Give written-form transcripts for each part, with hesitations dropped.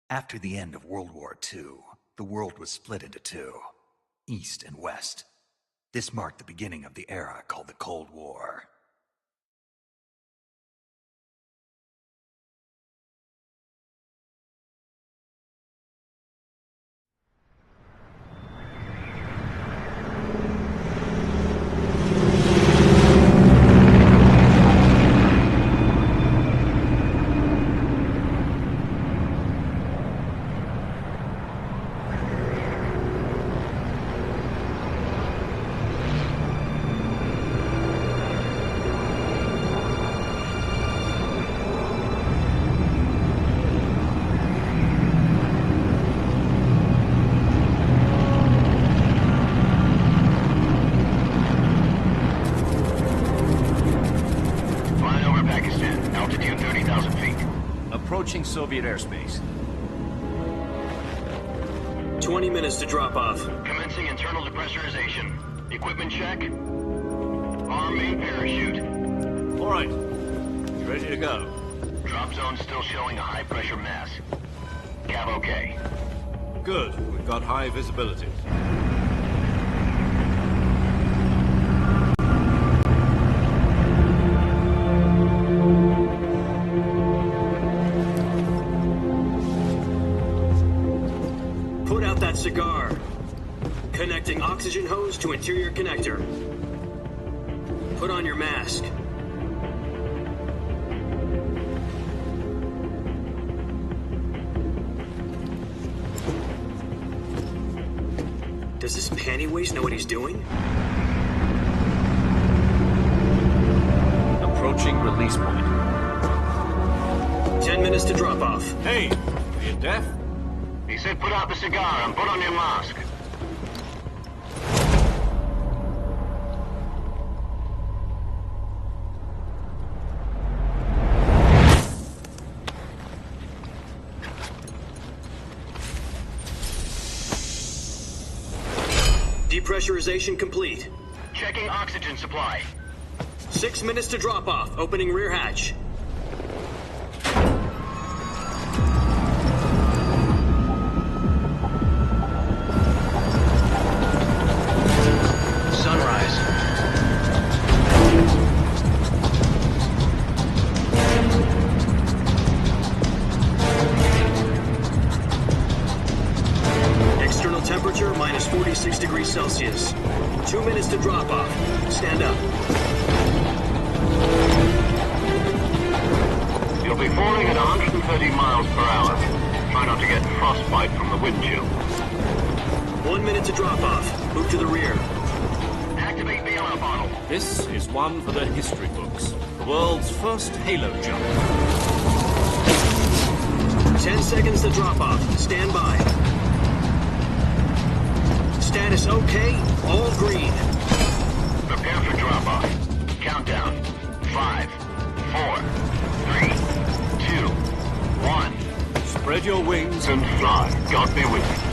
After the end of World War II, the world was split into two, East and West. This marked the beginning of the era called the Cold War. Approaching Soviet airspace. 20 minutes to drop off. Commencing internal depressurization. Equipment check. Arm main parachute. All right. You ready to go? Drop zone still showing a high pressure mass. Cav okay. Good. We've got high visibility. Cigar. Connecting oxygen hose to interior connector. Put on your mask. Does this pantywaist know what he's doing? Approaching release point. 10 minutes to drop off. Hey, are you deaf? He said put out the cigar and put on your mask. Depressurization complete. Checking oxygen supply. 6 minutes to drop off. Opening rear hatch. Temperature minus 46 degrees Celsius. 2 minutes to drop off. Stand up. You'll be falling at 130 miles per hour. Try not to get frostbite from the wind chill. 1 minute to drop off. Move to the rear. Activate the alarm bottle. This is one for the history books. The world's first halo jump. 10 seconds to drop off. Stand by. Status okay, all green. Prepare for drop-off. Countdown. 5, 4, 3, 2, 1. Spread your wings And fly. God be with you.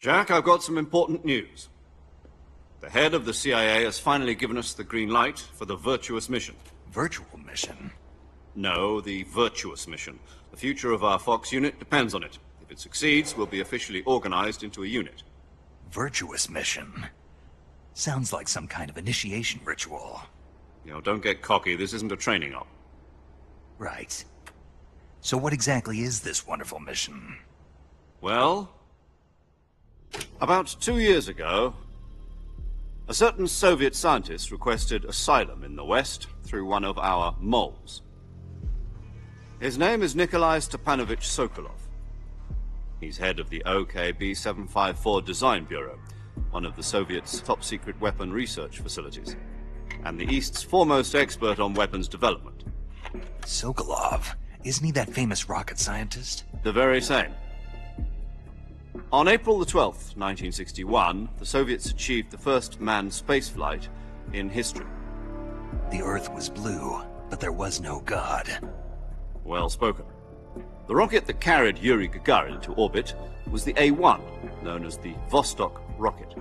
Jack, I've got some important news. The head of the CIA has finally given us the green light for the virtuous mission. Virtual mission? No, the virtuous mission. The future of our Fox unit depends on it. If it succeeds, we'll be officially organized into a unit. Virtuous mission? Sounds like some kind of initiation ritual. You know, don't get cocky. This isn't a training op. Right. So what exactly is this wonderful mission? Well, about 2 years ago, a certain Soviet scientist requested asylum in the West through one of our moles. His name is Nikolai Stepanovich Sokolov. He's head of the OKB 754 Design Bureau, one of the Soviets' top-secret weapon research facilities, and the East's foremost expert on weapons development. Sokolov? Isn't he that famous rocket scientist? The very same. On April the 12th, 1961, the Soviets achieved the first manned spaceflight in history. The Earth was blue, but there was no God. Well spoken. The rocket that carried Yuri Gagarin to orbit was the A-1, known as the Vostok rocket.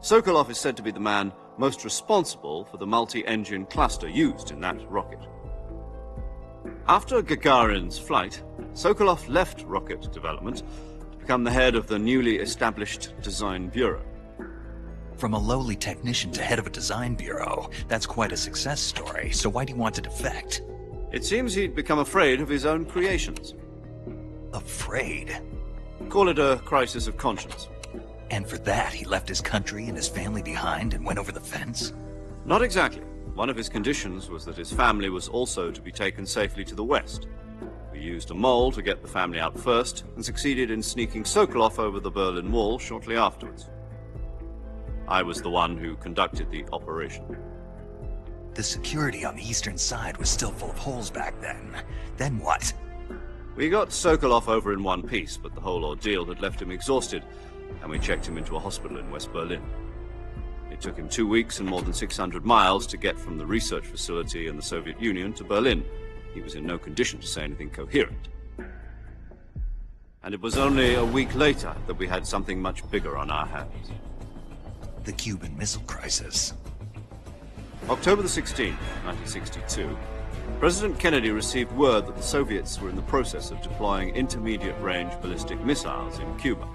Sokolov is said to be the man most responsible for the multi-engine cluster used in that rocket. After Gagarin's flight, Sokolov left rocket development to become the head of the newly established Design Bureau. From a lowly technician to head of a design bureau, that's quite a success story, so why do you want to defect? It seems he'd become afraid of his own creations. Afraid? Call it a crisis of conscience. And for that, he left his country and his family behind and went over the fence? Not exactly. One of his conditions was that his family was also to be taken safely to the west. We used a mole to get the family out first, and succeeded in sneaking Sokolov over the Berlin Wall shortly afterwards. I was the one who conducted the operation. The security on the eastern side was still full of holes back then. Then what? We got Sokolov over in one piece, but the whole ordeal had left him exhausted, and we checked him into a hospital in West Berlin. It took him 2 weeks and more than 600 miles to get from the research facility in the Soviet Union to Berlin. He was in no condition to say anything coherent. And it was only a week later that we had something much bigger on our hands. The Cuban Missile Crisis. October the 16th, 1962, President Kennedy received word that the Soviets were in the process of deploying intermediate-range ballistic missiles in Cuba.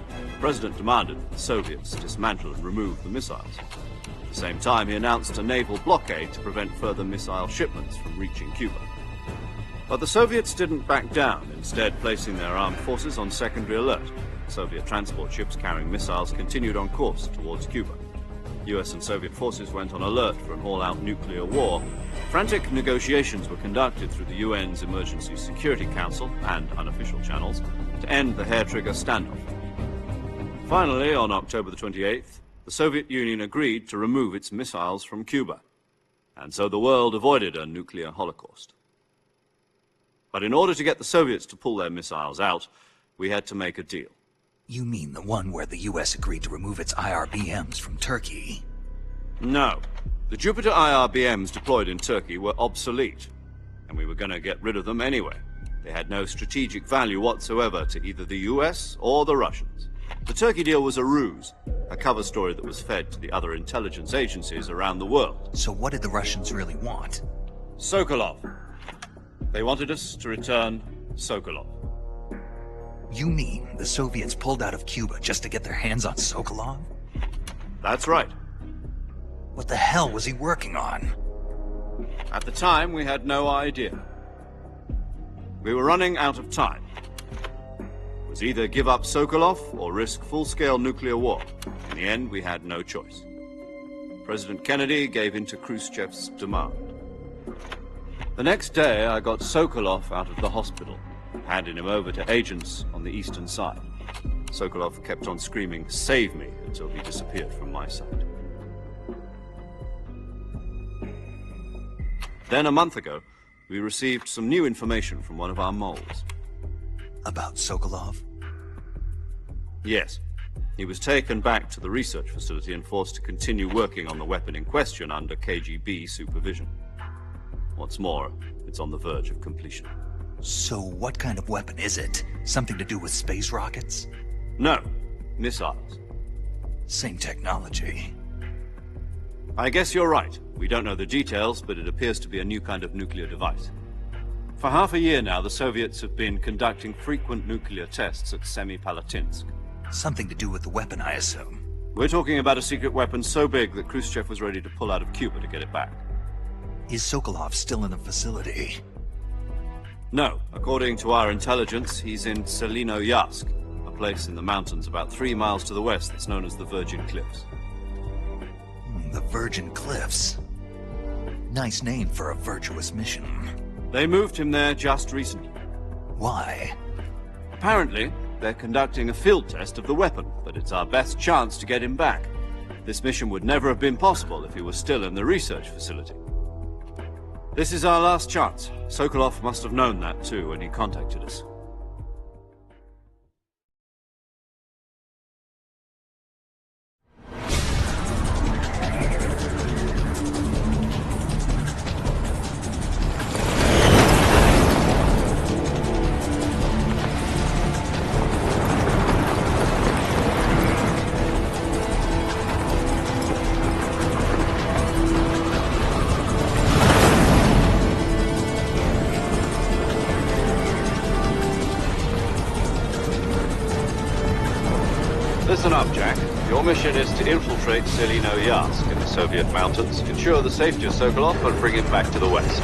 The President demanded that the Soviets dismantle and remove the missiles. At the same time, he announced a naval blockade to prevent further missile shipments from reaching Cuba. But the Soviets didn't back down, instead placing their armed forces on secondary alert. Soviet transport ships carrying missiles continued on course towards Cuba. US and Soviet forces went on alert for an all-out nuclear war. Frantic negotiations were conducted through the UN's Emergency Security Council and unofficial channels to end the hair-trigger standoff. Finally, on October the 28th, the Soviet Union agreed to remove its missiles from Cuba, and so the world avoided a nuclear holocaust. But in order to get the Soviets to pull their missiles out, we had to make a deal. You mean the one where the US agreed to remove its IRBMs from Turkey? No. The Jupiter IRBMs deployed in Turkey were obsolete, and we were going to get rid of them anyway. They had no strategic value whatsoever to either the US or the Russians. The Turkey deal was a ruse, a cover story that was fed to the other intelligence agencies around the world. So what did the Russians really want? Sokolov. They wanted us to return Sokolov. You mean the Soviets pulled out of Cuba just to get their hands on Sokolov? That's right. What the hell was he working on? At the time, we had no idea. We were running out of time. It was either give up Sokolov or risk full-scale nuclear war. In the end, we had no choice. President Kennedy gave in to Khrushchev's demand. The next day, I got Sokolov out of the hospital, handing him over to agents on the eastern side. Sokolov kept on screaming, "Save me," until he disappeared from my sight. Then, a month ago, we received some new information from one of our moles. About Sokolov? Yes. He was taken back to the research facility and forced to continue working on the weapon in question under KGB supervision. What's more, it's on the verge of completion. So what kind of weapon is it? Something to do with space rockets? No, missiles. Same technology. I guess you're right. We don't know the details, but it appears to be a new kind of nuclear device. For half a year now, the Soviets have been conducting frequent nuclear tests at Semipalatinsk. Something to do with the weapon, I assume. We're talking about a secret weapon so big that Khrushchev was ready to pull out of Cuba to get it back. Is Sokolov still in the facility? No. According to our intelligence, he's in Selinoyarsk, a place in the mountains about 3 miles to the west that's known as the Virgin Cliffs. The Virgin Cliffs. Nice name for a virtuous mission. They moved him there just recently. Why? Apparently, they're conducting a field test of the weapon, but it's our best chance to get him back. This mission would never have been possible if he was still in the research facility. This is our last chance. Sokolov must have known that too when he contacted us. Listen up, Jack. Your mission is to infiltrate Selino-Yarsk in the Soviet mountains, ensure the safety of Sokolov, and bring him back to the west.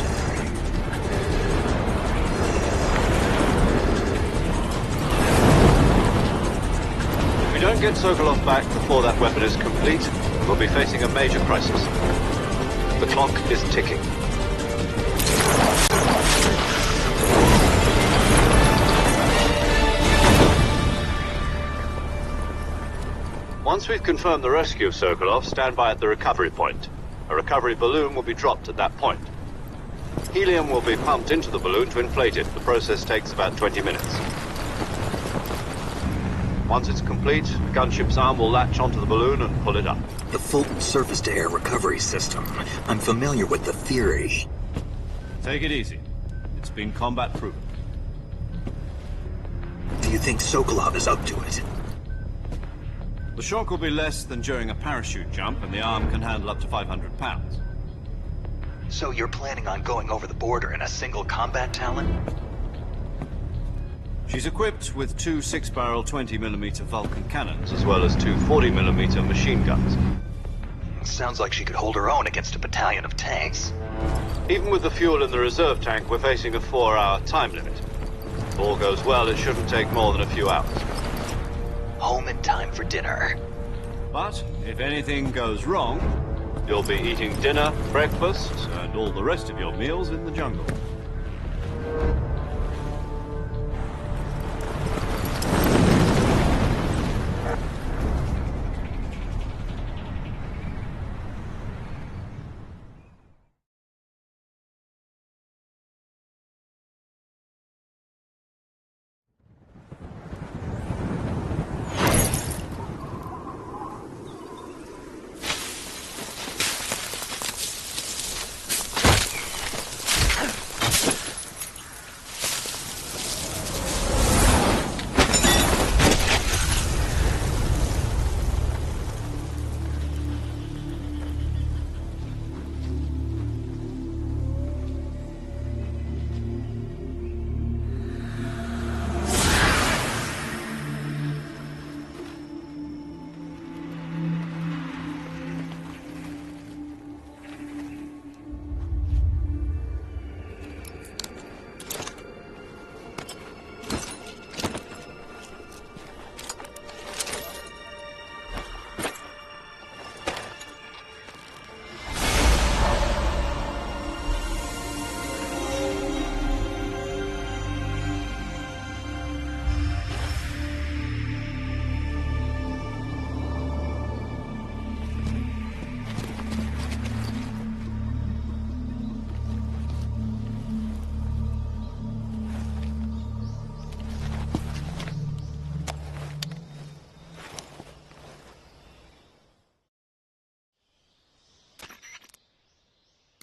If we don't get Sokolov back before that weapon is complete, we'll be facing a major crisis. The clock is ticking. Once we've confirmed the rescue of Sokolov, stand by at the recovery point. A recovery balloon will be dropped at that point. Helium will be pumped into the balloon to inflate it. The process takes about 20 minutes. Once it's complete, the gunship's arm will latch onto the balloon and pull it up. The Fulton surface-to-air recovery system. I'm familiar with the theory. Take it easy. It's been combat-proven. Do you think Sokolov is up to it? The shock will be less than during a parachute jump, and the arm can handle up to 500 pounds. So you're planning on going over the border in a single combat Talon? She's equipped with two 6-barrel 20mm Vulcan cannons, as well as two 40mm machine guns. Sounds like she could hold her own against a battalion of tanks. Even with the fuel in the reserve tank, we're facing a 4-hour time limit. If all goes well, it shouldn't take more than a few hours. Home in time for dinner. But if anything goes wrong, you'll be eating dinner, breakfast, and all the rest of your meals in the jungle.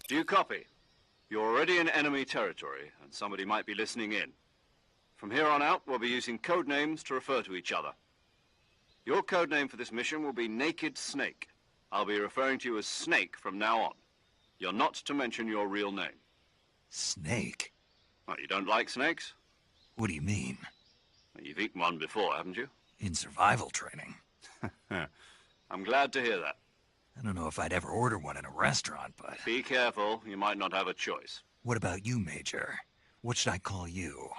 Do you copy? You're already in enemy territory, and somebody might be listening in. From here on out, we'll be using code names to refer to each other. Your code name for this mission will be Naked Snake. I'll be referring to you as Snake from now on. You're not to mention your real name. Snake? Oh, you don't like snakes? What do you mean? Well, you've eaten one before, haven't you? In survival training. I'm glad to hear that. I don't know if I'd ever order one in a restaurant, but... Be careful, you might not have a choice. What about you, Major? What should I call you?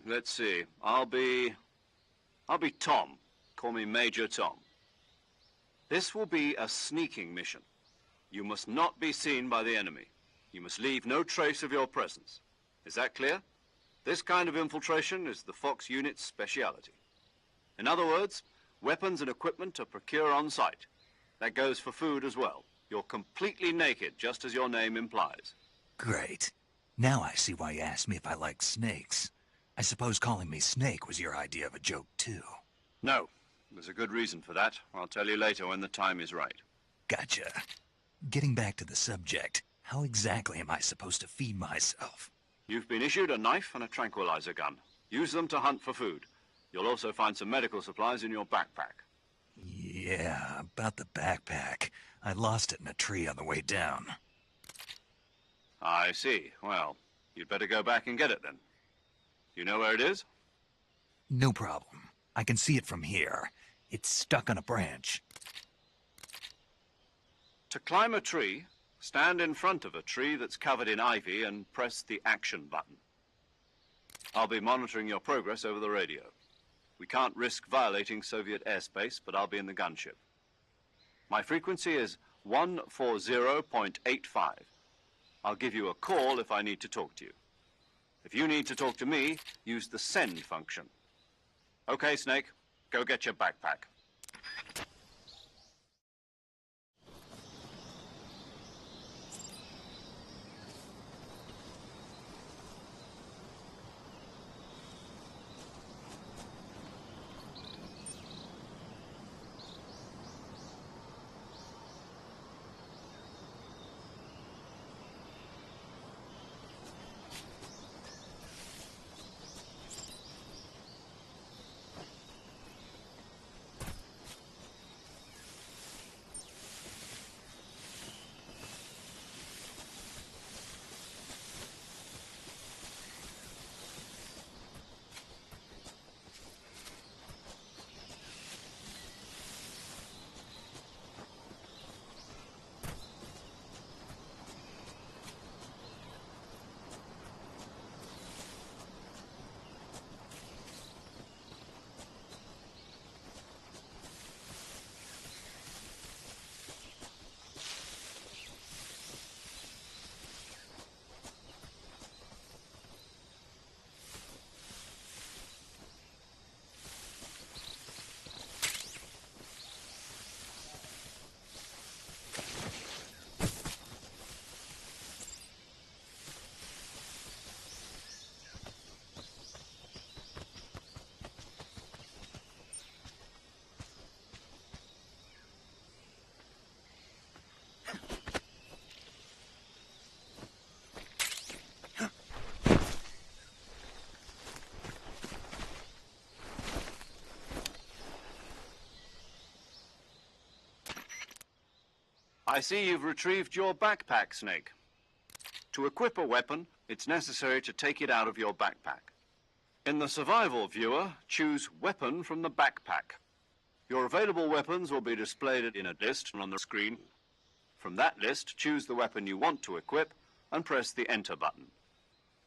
Let's see. I'll be Tom. Call me Major Tom. This will be a sneaking mission. You must not be seen by the enemy. You must leave no trace of your presence. Is that clear? This kind of infiltration is the Fox unit's speciality. In other words, weapons and equipment are procured on site. That goes for food as well. You're completely naked, just as your name implies. Great. Now I see why you asked me if I like snakes. I suppose calling me Snake was your idea of a joke, too. No. There's a good reason for that. I'll tell you later when the time is right. Gotcha. Getting back to the subject, how exactly am I supposed to feed myself? You've been issued a knife and a tranquilizer gun. Use them to hunt for food. You'll also find some medical supplies in your backpack. Yeah, about the backpack. I lost it in a tree on the way down. I see. Well, you'd better go back and get it then. You know where it is? No problem. I can see it from here. It's stuck on a branch. To climb a tree, stand in front of a tree that's covered in ivy and press the action button. I'll be monitoring your progress over the radio. We can't risk violating Soviet airspace, but I'll be in the gunship. My frequency is 140.85. I'll give you a call if I need to talk to you. If you need to talk to me, use the send function. Okay, Snake, go get your backpack. I see you've retrieved your backpack, Snake. To equip a weapon, it's necessary to take it out of your backpack. In the survival viewer, choose Weapon from the backpack. Your available weapons will be displayed in a list on the screen. From that list, choose the weapon you want to equip and press the Enter button.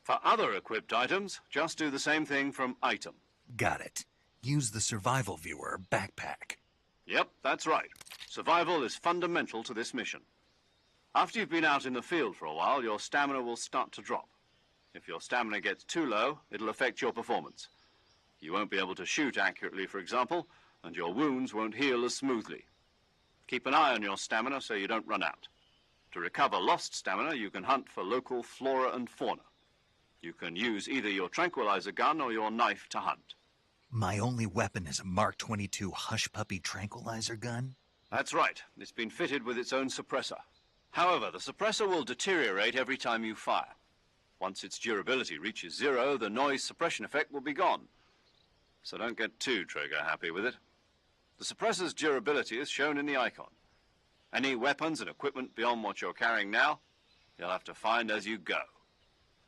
For other equipped items, just do the same thing from Item. Got it. Use the survival viewer backpack. Yep, that's right. Survival is fundamental to this mission. After you've been out in the field for a while, your stamina will start to drop. If your stamina gets too low, it'll affect your performance. You won't be able to shoot accurately, for example, and your wounds won't heal as smoothly. Keep an eye on your stamina so you don't run out. To recover lost stamina, you can hunt for local flora and fauna. You can use either your tranquilizer gun or your knife to hunt. My only weapon is a Mark 22 Hush Puppy tranquilizer gun? That's right. It's been fitted with its own suppressor. However, the suppressor will deteriorate every time you fire. Once its durability reaches 0, the noise suppression effect will be gone. So don't get too trigger-happy with it. The suppressor's durability is shown in the icon. Any weapons and equipment beyond what you're carrying now, you'll have to find as you go.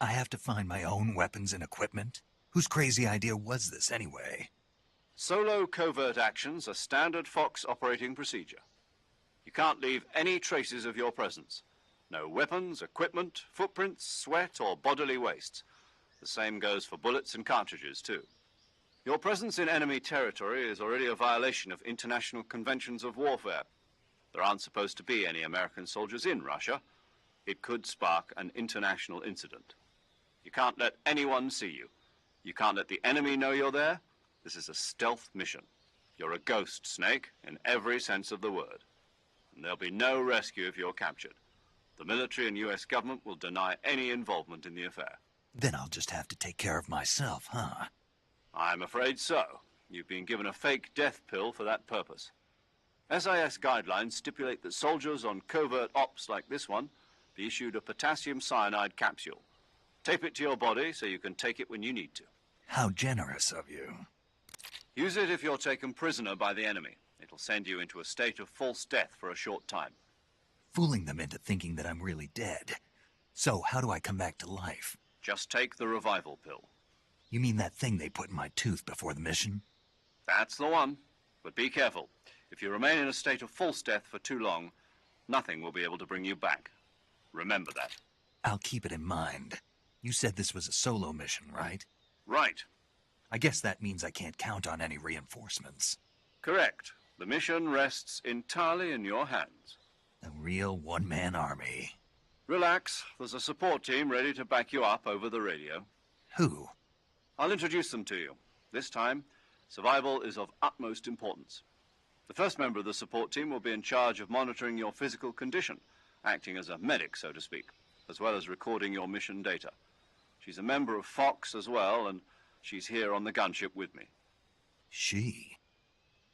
I have to find my own weapons and equipment? Whose crazy idea was this, anyway? Solo covert actions are standard Fox operating procedure. You can't leave any traces of your presence. No weapons, equipment, footprints, sweat, or bodily wastes. The same goes for bullets and cartridges, too. Your presence in enemy territory is already a violation of international conventions of warfare. There aren't supposed to be any American soldiers in Russia. It could spark an international incident. You can't let anyone see you. You can't let the enemy know you're there. This is a stealth mission. You're a ghost, Snake, in every sense of the word. And there'll be no rescue if you're captured. The military and U.S. government will deny any involvement in the affair. Then I'll just have to take care of myself, huh? I'm afraid so. You've been given a fake death pill for that purpose. SIS guidelines stipulate that soldiers on covert ops like this one be issued a potassium cyanide capsule. Tape it to your body so you can take it when you need to. How generous of you. Use it if you're taken prisoner by the enemy. It'll send you into a state of false death for a short time. Fooling them into thinking that I'm really dead. So how do I come back to life? Just take the revival pill. You mean that thing they put in my tooth before the mission? That's the one. But be careful. If you remain in a state of false death for too long, nothing will be able to bring you back. Remember that. I'll keep it in mind. You said this was a solo mission, right? Right. I guess that means I can't count on any reinforcements. Correct. The mission rests entirely in your hands. A real one-man army. Relax. There's a support team ready to back you up over the radio. Who? I'll introduce them to you. This time, survival is of utmost importance. The first member of the support team will be in charge of monitoring your physical condition, acting as a medic, so to speak, as well as recording your mission data. She's a member of Fox as well, and she's here on the gunship with me. She?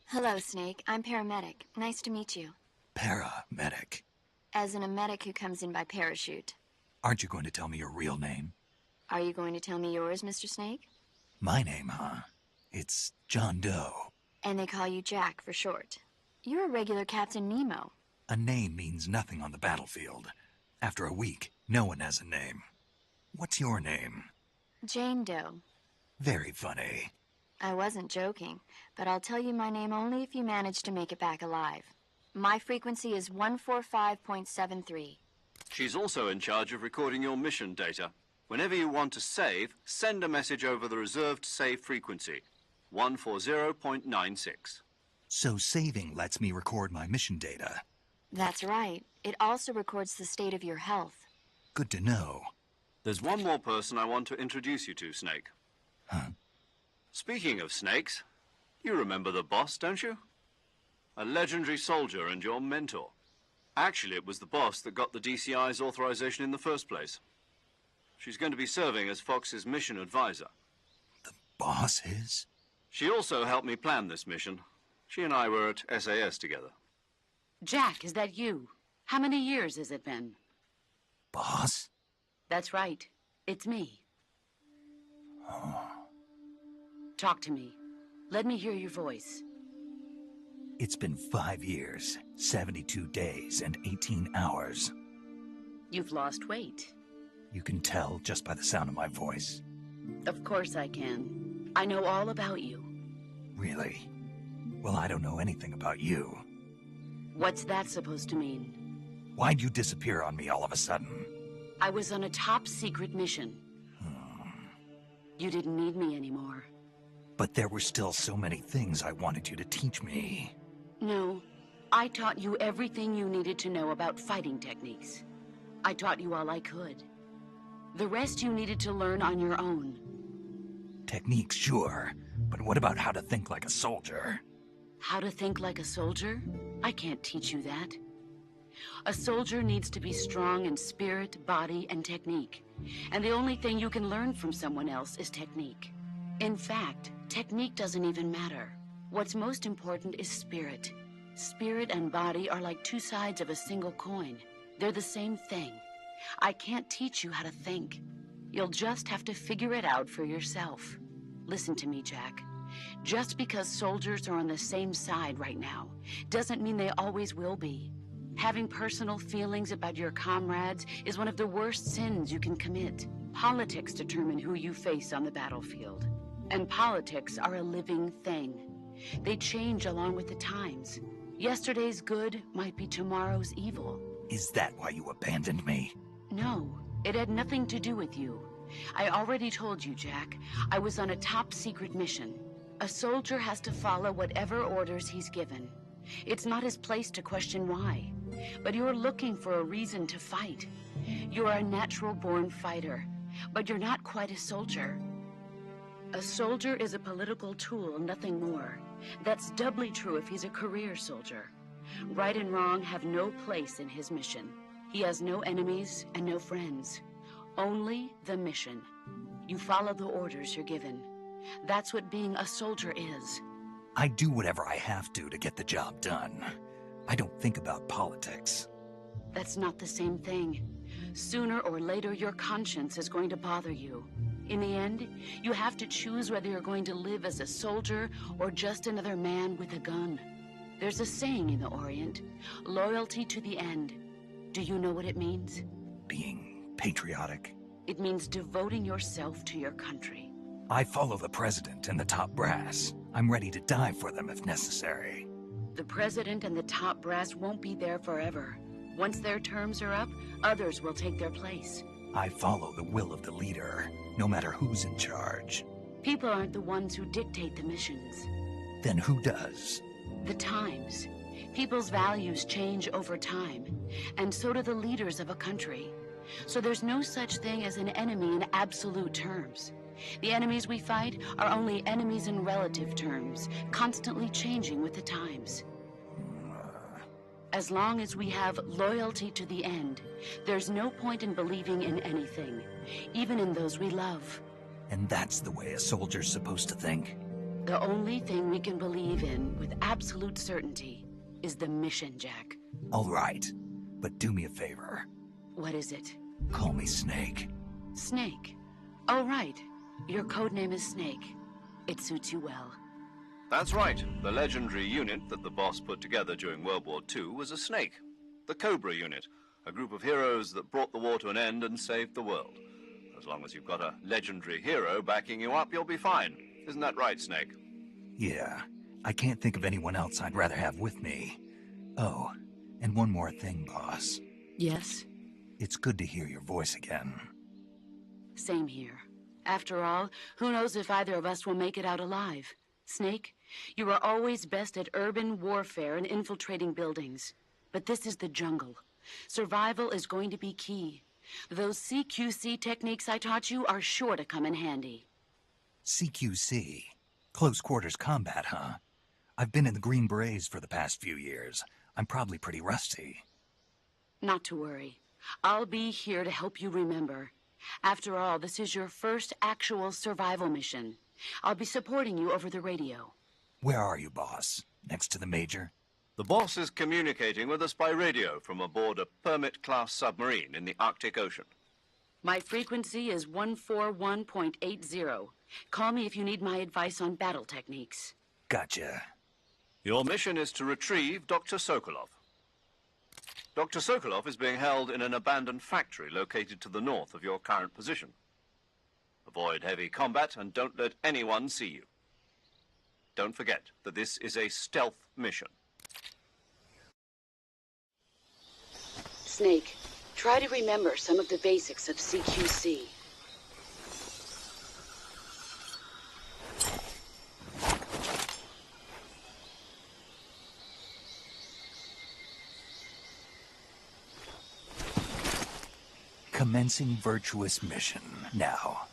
Hello, Snake. I'm paramedic. Nice to meet you. Paramedic. As in a medic who comes in by parachute. Aren't you going to tell me your real name? Are you going to tell me yours, Mr. Snake? My name, huh? It's John Doe. And they call you Jack for short. You're a regular Captain Nemo. A name means nothing on the battlefield. After a week, no one has a name. What's your name? Jane Doe. Very funny. I wasn't joking, but I'll tell you my name only if you manage to make it back alive. My frequency is 145.73. She's also in charge of recording your mission data. Whenever you want to save, send a message over the reserved save frequency, 140.96. So saving lets me record my mission data. That's right. It also records the state of your health. Good to know. There's one more person I want to introduce you to, Snake. Huh? Speaking of snakes, you remember the boss, don't you? A legendary soldier and your mentor. Actually, it was the boss that got the DCI's authorization in the first place. She's going to be serving as Fox's mission advisor. The boss is? She also helped me plan this mission. She and I were at SAS together. Jack, is that you? How many years has it been? Boss? That's right. It's me. Oh. Talk to me. Let me hear your voice. It's been 5 years, 72 days, and 18 hours. You've lost weight. You can tell just by the sound of my voice. Of course I can. I know all about you. Really? Well, I don't know anything about you. What's that supposed to mean? Why'd you disappear on me all of a sudden? I was on a top-secret mission. You didn't need me anymore. But there were still so many things I wanted you to teach me. No. I taught you everything you needed to know about fighting techniques. I taught you all I could. The rest you needed to learn on your own. Techniques, sure. But what about how to think like a soldier? How to think like a soldier? I can't teach you that. A soldier needs to be strong in spirit, body, and technique. And the only thing you can learn from someone else is technique. In fact, technique doesn't even matter. What's most important is spirit. Spirit and body are like two sides of a single coin. They're the same thing. I can't teach you how to think. You'll just have to figure it out for yourself. Listen to me, Jack. Just because soldiers are on the same side right now doesn't mean they always will be. Having personal feelings about your comrades is one of the worst sins you can commit. Politics determine who you face on the battlefield. And politics are a living thing. They change along with the times. Yesterday's good might be tomorrow's evil. Is that why you abandoned me? No, it had nothing to do with you. I already told you, Jack. I was on a top-secret mission. A soldier has to follow whatever orders he's given. It's not his place to question why. But you're looking for a reason to fight. You're a natural-born fighter, but you're not quite a soldier. A soldier is a political tool, nothing more. That's doubly true if he's a career soldier. Right and wrong have no place in his mission. He has no enemies and no friends. Only the mission. You follow the orders you're given. That's what being a soldier is. I do whatever I have to get the job done. I don't think about politics. That's not the same thing. Sooner or later, your conscience is going to bother you. In the end, you have to choose whether you're going to live as a soldier or just another man with a gun. There's a saying in the Orient, loyalty to the end. Do you know what it means? Being patriotic. It means devoting yourself to your country. I follow the president and the top brass. I'm ready to die for them if necessary. The president and the top brass won't be there forever. Once their terms are up, others will take their place. I follow the will of the leader, no matter who's in charge. People aren't the ones who dictate the missions. Then who does? The times. People's values change over time, and so do the leaders of a country. So there's no such thing as an enemy in absolute terms. The enemies we fight are only enemies in relative terms, constantly changing with the times. As long as we have loyalty to the end, there's no point in believing in anything, even in those we love. And that's the way a soldier's supposed to think? The only thing we can believe in with absolute certainty is the mission, Jack. All right, but do me a favor. What is it? Call me Snake. Snake. Oh, right. Your codename is Snake. It suits you well. That's right. The legendary unit that the boss put together during World War II was a snake. The Cobra unit, a group of heroes that brought the war to an end and saved the world. As long as you've got a legendary hero backing you up, you'll be fine. Isn't that right, Snake? Yeah, I can't think of anyone else I'd rather have with me. Oh, and one more thing, boss. Yes? It's good to hear your voice again. Same here. After all, who knows if either of us will make it out alive? Snake, you are always best at urban warfare and infiltrating buildings. But this is the jungle. Survival is going to be key. Those CQC techniques I taught you are sure to come in handy. CQC? Close quarters combat, huh? I've been in the Green Berets for the past few years. I'm probably pretty rusty. Not to worry. I'll be here to help you remember. After all, this is your first actual survival mission. I'll be supporting you over the radio. Where are you, boss? Next to the Major? The boss is communicating with us by radio from aboard a Permit-class submarine in the Arctic Ocean. My frequency is 141.80. Call me if you need my advice on battle techniques. Gotcha. Your mission is to retrieve Dr. Sokolov. Dr. Sokolov is being held in an abandoned factory located to the north of your current position. Avoid heavy combat and don't let anyone see you. Don't forget that this is a stealth mission. Snake, try to remember some of the basics of CQC. Commencing virtuous mission now.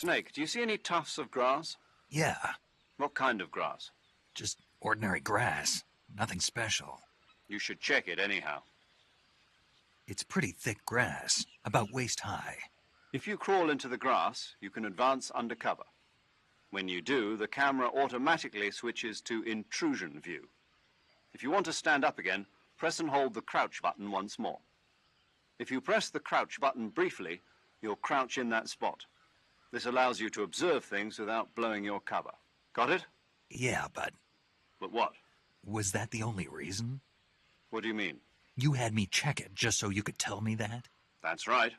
Snake, do you see any tufts of grass? Yeah, What kind of grass? just ordinary grass. Nothing special. You should check it anyhow. It's pretty thick grass, about waist high. If you crawl into the grass, you can advance under cover. When you do, the camera automatically switches to intrusion view. If you want to stand up again, press and hold the crouch button once more. If you press the crouch button briefly, you'll crouch in that spot. This allows you to observe things without blowing your cover. Got it? Yeah, but But what? was that the only reason? What do you mean? You had me check it just so you could tell me that? That's right.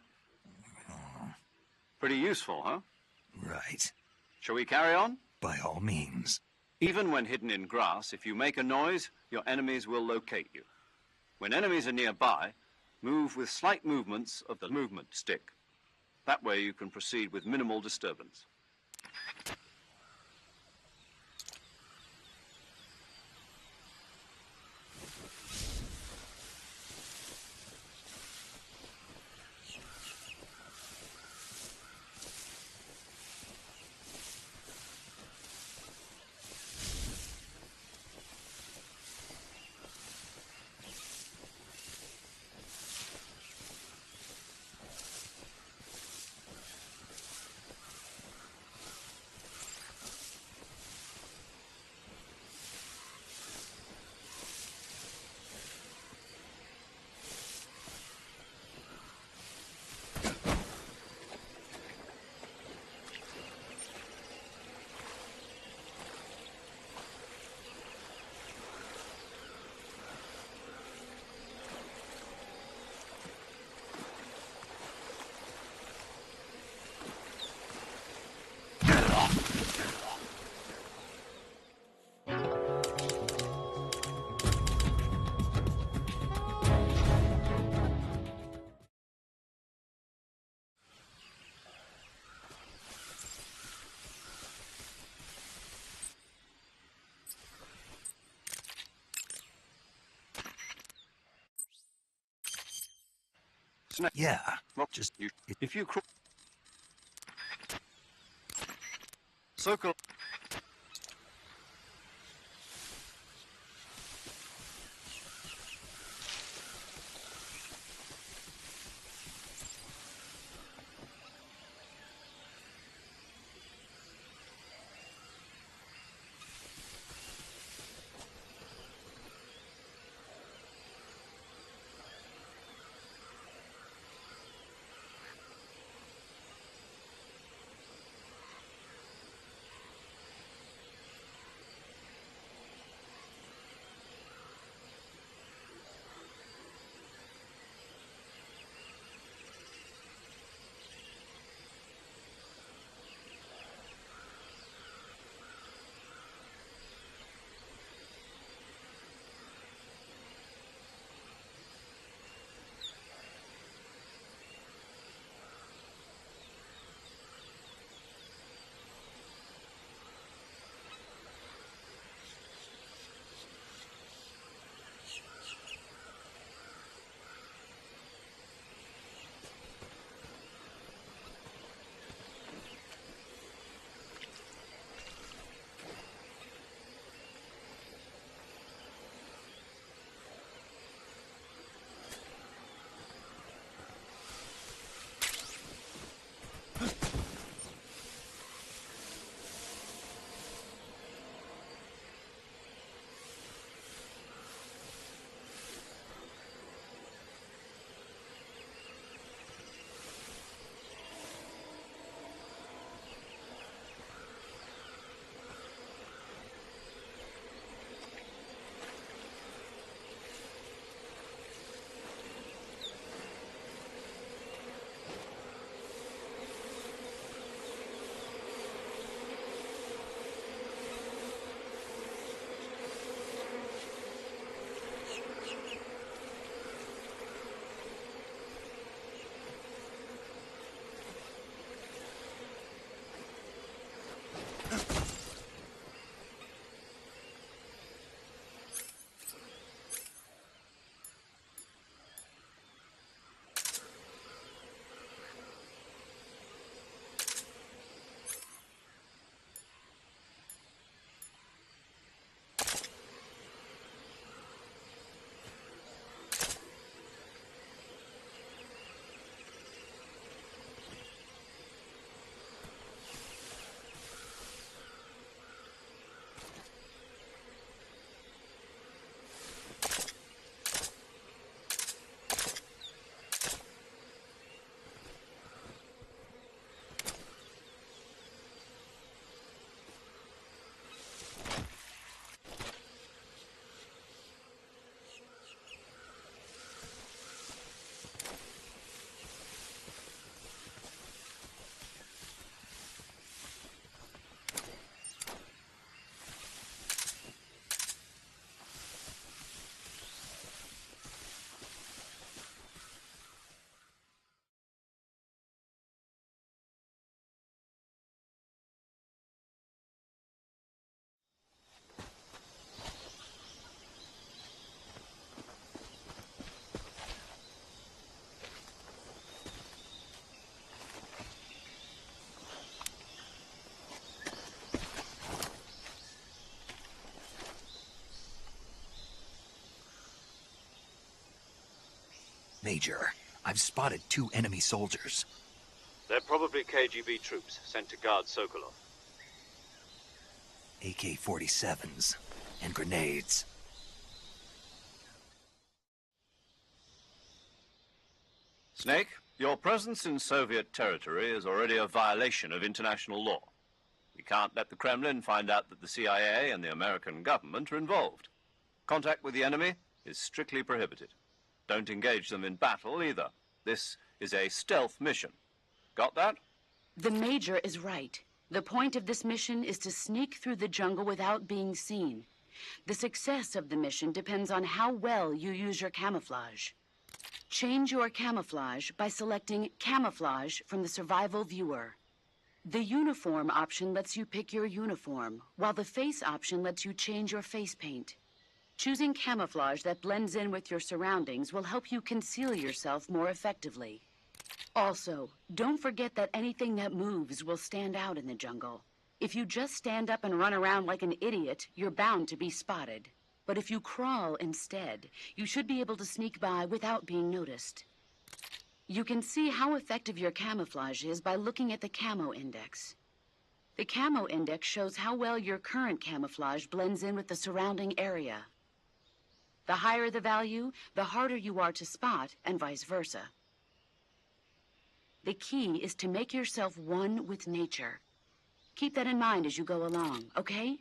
Pretty useful, huh? Right. Shall we carry on? By all means. Even when hidden in grass, if you make a noise, your enemies will locate you. When enemies are nearby, move with slight movements of the movement stick. That way you can proceed with minimal disturbance. Snake. Yeah, Well, just... if you crawl... Circle... Major, I've spotted 2 enemy soldiers. They're probably KGB troops sent to guard Sokolov. AK-47s and grenades. Snake, your presence in Soviet territory is already a violation of international law. We can't let the Kremlin find out that the CIA and the American government are involved. Contact with the enemy is strictly prohibited. Don't engage them in battle either. This is a stealth mission. Got that? The Major is right. The point of this mission is to sneak through the jungle without being seen. The success of the mission depends on how well you use your camouflage. Change your camouflage by selecting Camouflage from the Survival Viewer. The Uniform option lets you pick your uniform, while the Face option lets you change your face paint. Choosing camouflage that blends in with your surroundings will help you conceal yourself more effectively. Also, don't forget that anything that moves will stand out in the jungle. If you just stand up and run around like an idiot, you're bound to be spotted. But if you crawl instead, you should be able to sneak by without being noticed. You can see how effective your camouflage is by looking at the Camo Index. The Camo Index shows how well your current camouflage blends in with the surrounding area. The higher the value, the harder you are to spot, and vice versa. The key is to make yourself one with nature. Keep that in mind as you go along, okay?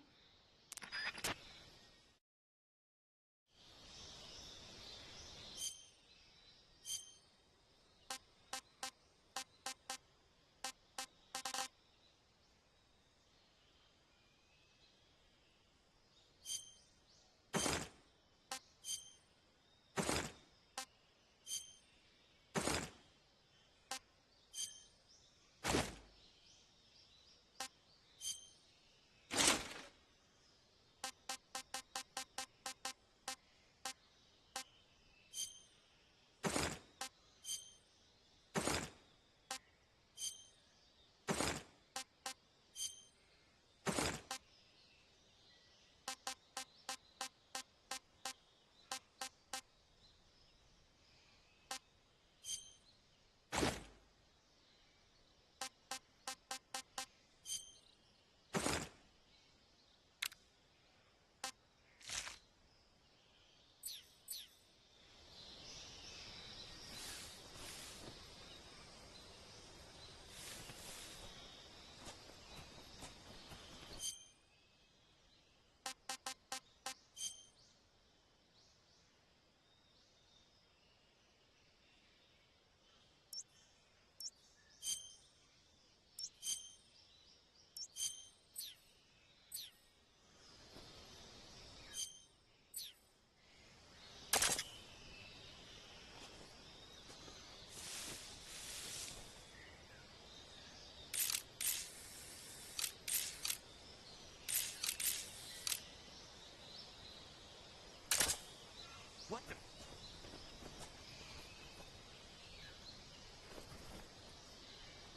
What the?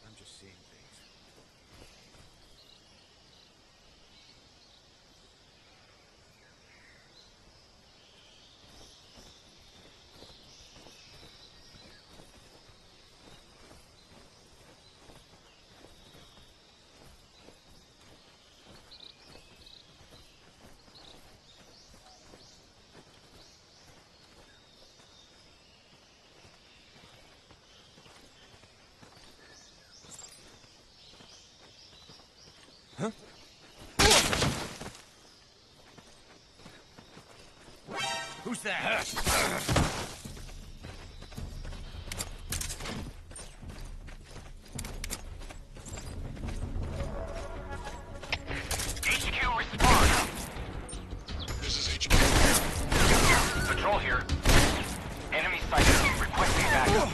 I'm just seeing things. Huh? Who's that? HQ respond. This is HQ. Patrol here. Enemy sighted. Requesting backup.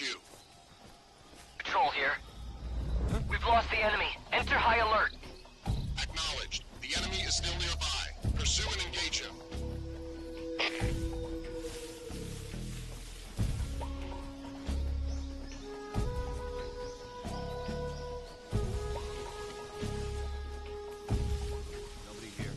HQ. Patrol here. We've lost the enemy. Enter high alert. Acknowledged. The enemy is still nearby. Pursue and engage him. Nobody here.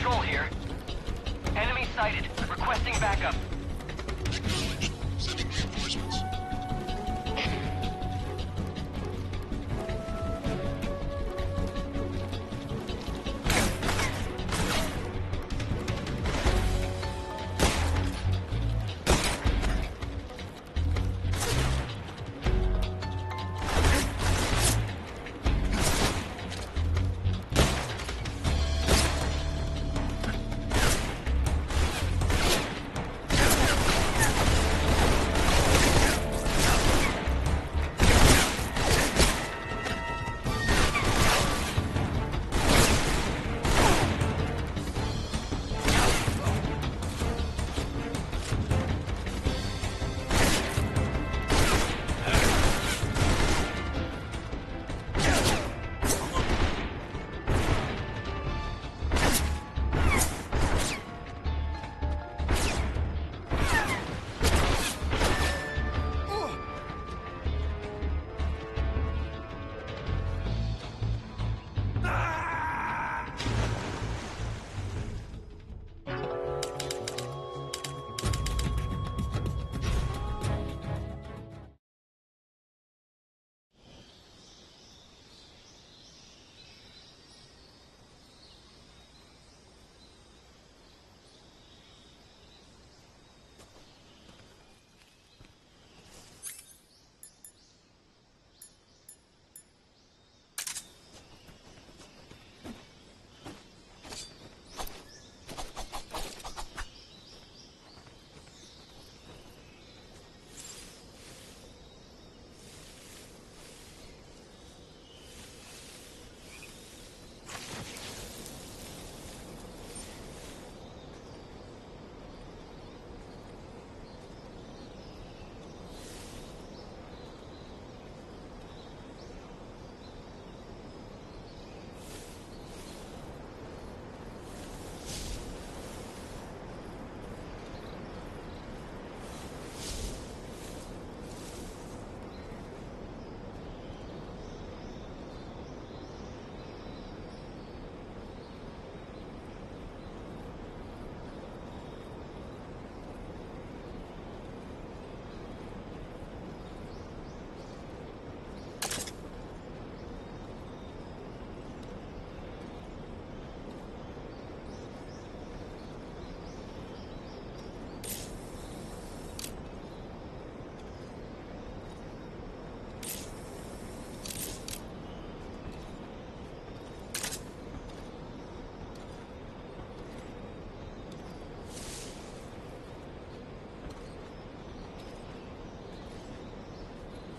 Patrol here. Enemy sighted. Requesting backup. Acknowledged. Sending reinforcements.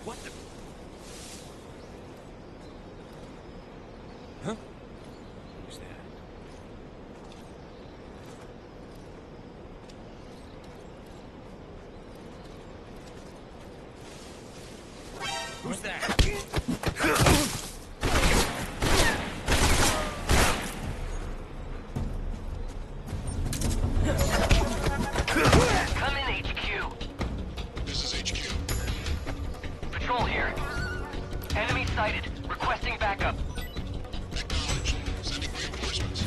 What the? Huh? Who's that? Who's that? Come in, HQ. This is HQ. Patrol here. Enemy sighted. Requesting backup. Acknowledged. Sending reinforcements.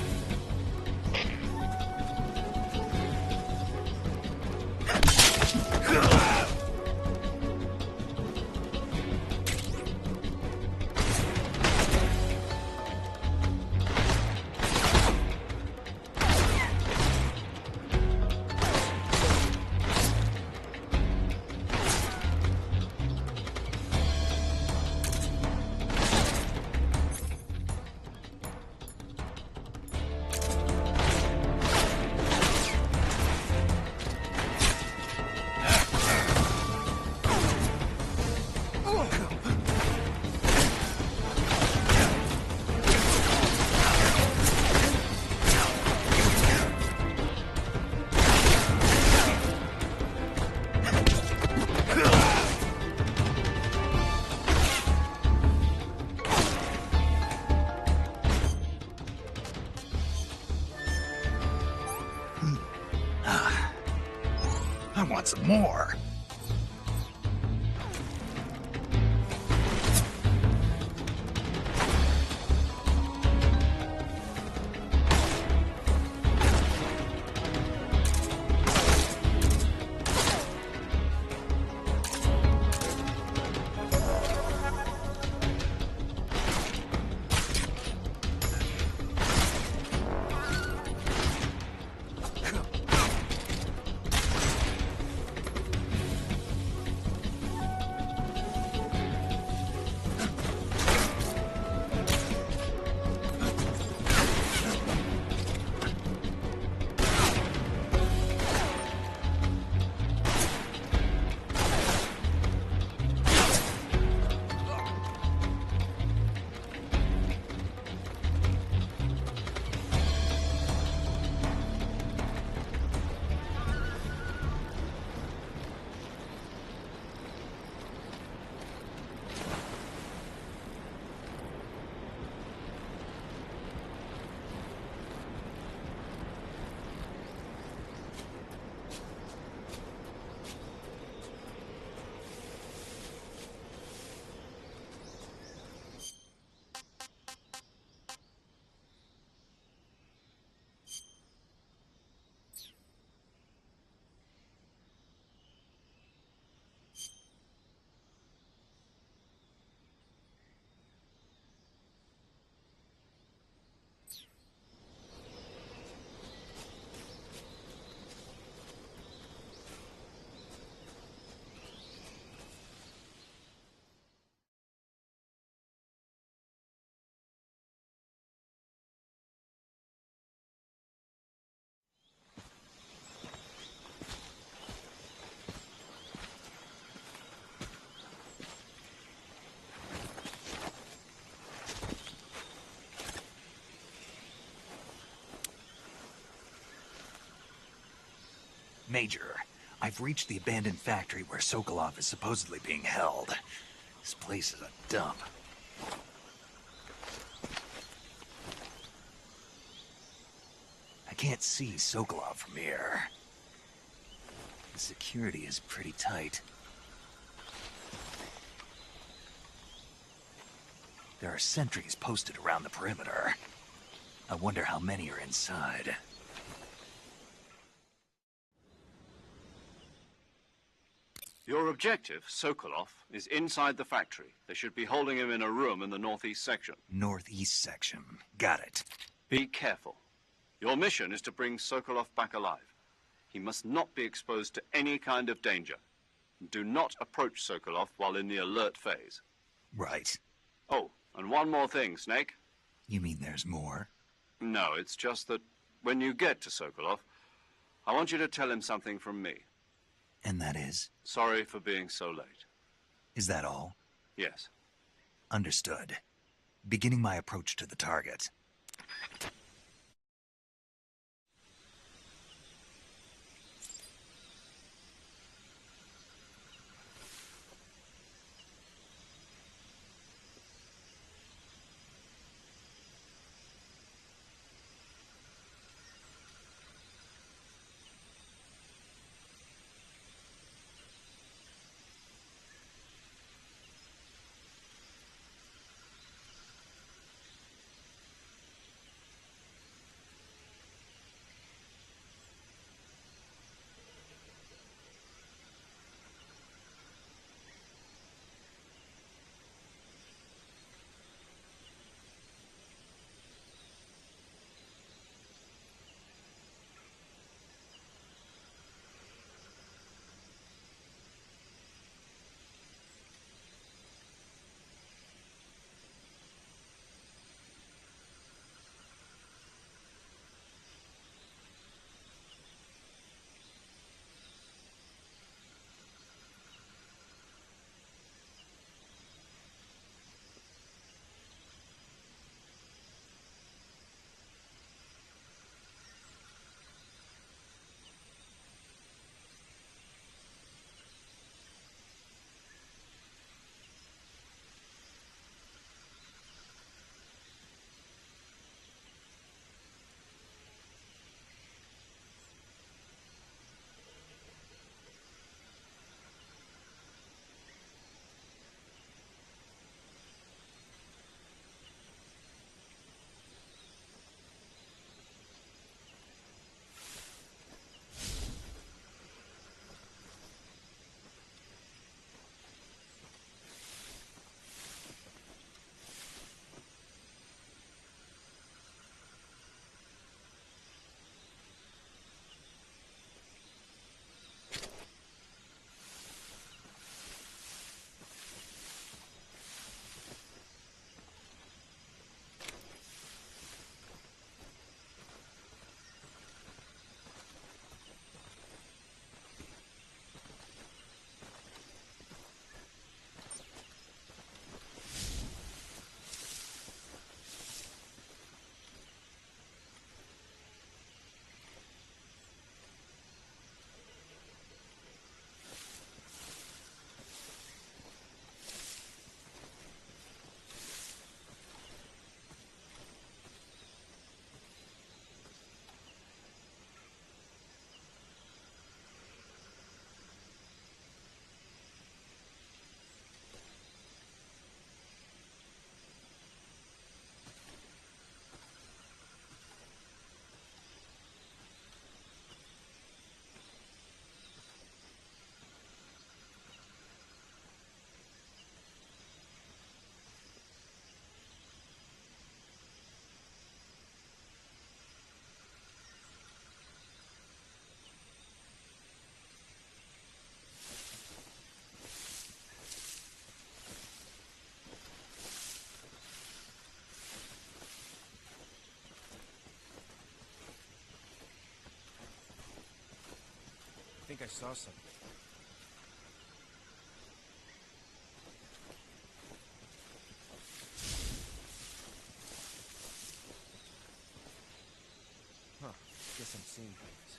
I want some more. Major, I've reached the abandoned factory where Sokolov is supposedly being held. This place is a dump. I can't see Sokolov from here. The security is pretty tight. There are sentries posted around the perimeter. I wonder how many are inside. Your objective, Sokolov, is inside the factory. They should be holding him in a room in the northeast section. Northeast section. Got it. Be careful. Your mission is to bring Sokolov back alive. He must not be exposed to any kind of danger. Do not approach Sokolov while in the alert phase. Right. Oh, and one more thing, Snake. You mean there's more? No, it's just that when you get to Sokolov, I want you to tell him something from me. And that is? Sorry for being so late. Is that all? Yes. Understood. Beginning my approach to the target. I think I saw something. Huh. Guess I'm seeing things.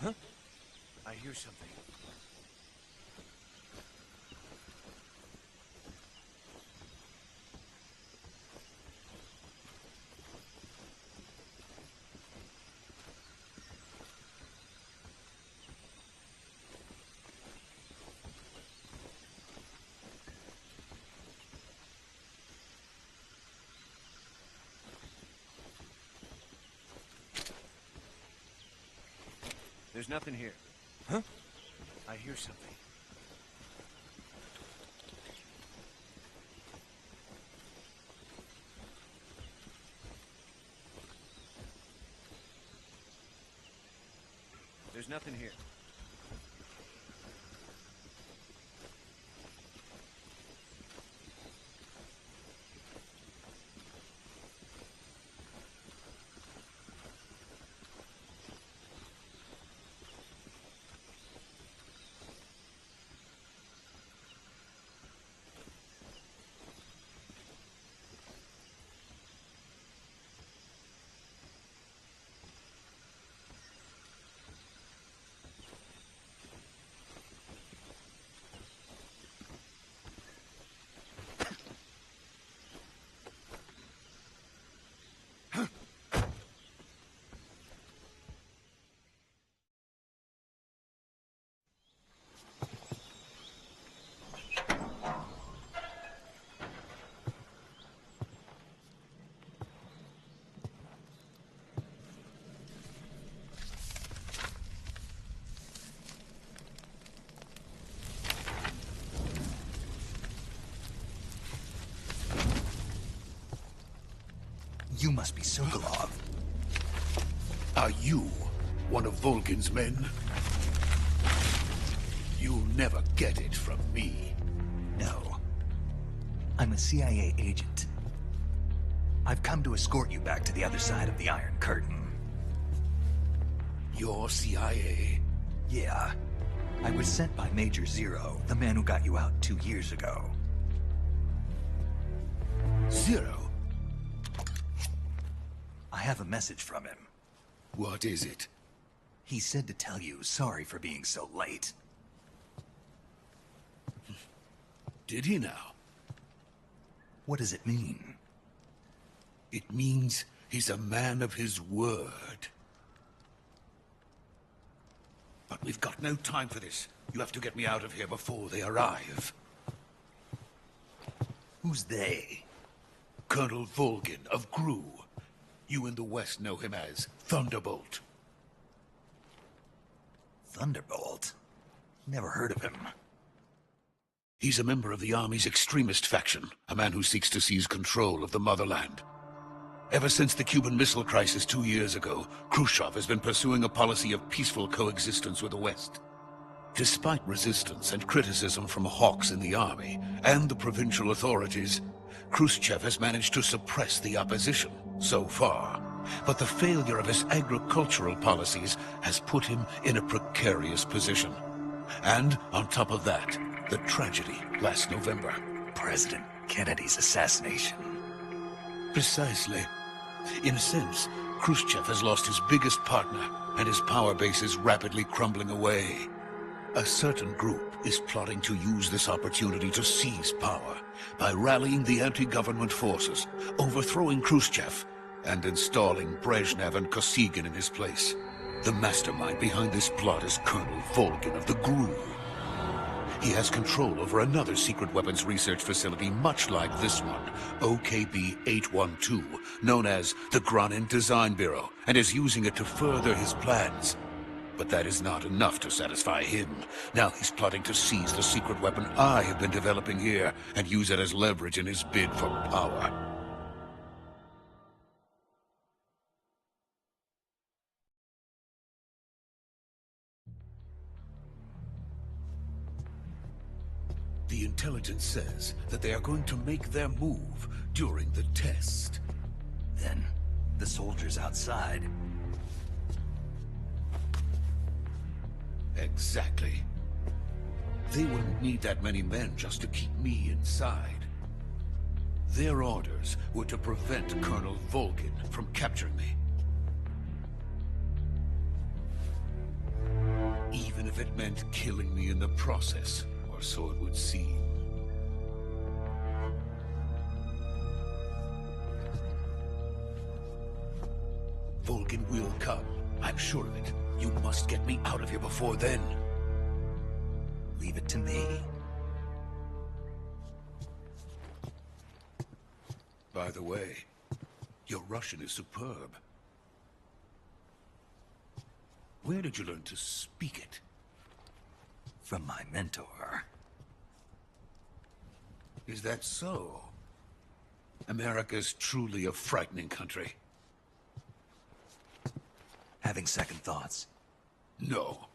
Huh? I hear something. There's nothing here. Huh? I hear something. There's nothing here. You must be Sokolov. Are you one of Volgin's men? You'll never get it from me. No. I'm a CIA agent. I've come to escort you back to the other side of the Iron Curtain. You're CIA? Yeah. I was sent by Major Zero, the man who got you out 2 years ago. Zero? I have a message from him. What is it? He said to tell you sorry for being so late. Did he now? What does it mean? It means he's a man of his word. But we've got no time for this. You have to get me out of here before they arrive. Who's they? Colonel Volgin of GRU. You in the West know him as Thunderbolt. Thunderbolt? Never heard of him. He's a member of the Army's extremist faction, a man who seeks to seize control of the motherland. Ever since the Cuban Missile Crisis 2 years ago, Khrushchev has been pursuing a policy of peaceful coexistence with the West. Despite resistance and criticism from hawks in the army and the provincial authorities, Khrushchev has managed to suppress the opposition so far. But the failure of his agricultural policies has put him in a precarious position. And on top of that, the tragedy last November. President Kennedy's assassination. Precisely. In a sense, Khrushchev has lost his biggest partner, and his power base is rapidly crumbling away. A certain group is plotting to use this opportunity to seize power by rallying the anti-government forces, overthrowing Khrushchev, and installing Brezhnev and Kosygin in his place. The mastermind behind this plot is Colonel Volgin of the GRU. He has control over another secret weapons research facility much like this one, OKB-812, known as the Granin Design Bureau, and is using it to further his plans. But that is not enough to satisfy him. Now he's plotting to seize the secret weapon I have been developing here and use it as leverage in his bid for power. The intelligence says that they are going to make their move during the test. Then, the soldiers outside. Exactly. They wouldn't need that many men just to keep me inside. Their orders were to prevent Colonel Volgin from capturing me. if it meant killing me in the process, or so it would seem. Vulcan will come. I'm sure of it. You must get me out of here before then. Leave it to me. By the way, your Russian is superb. Where did you learn to speak it? From my mentor. Is that so? America's truly a frightening country. Having second thoughts? No.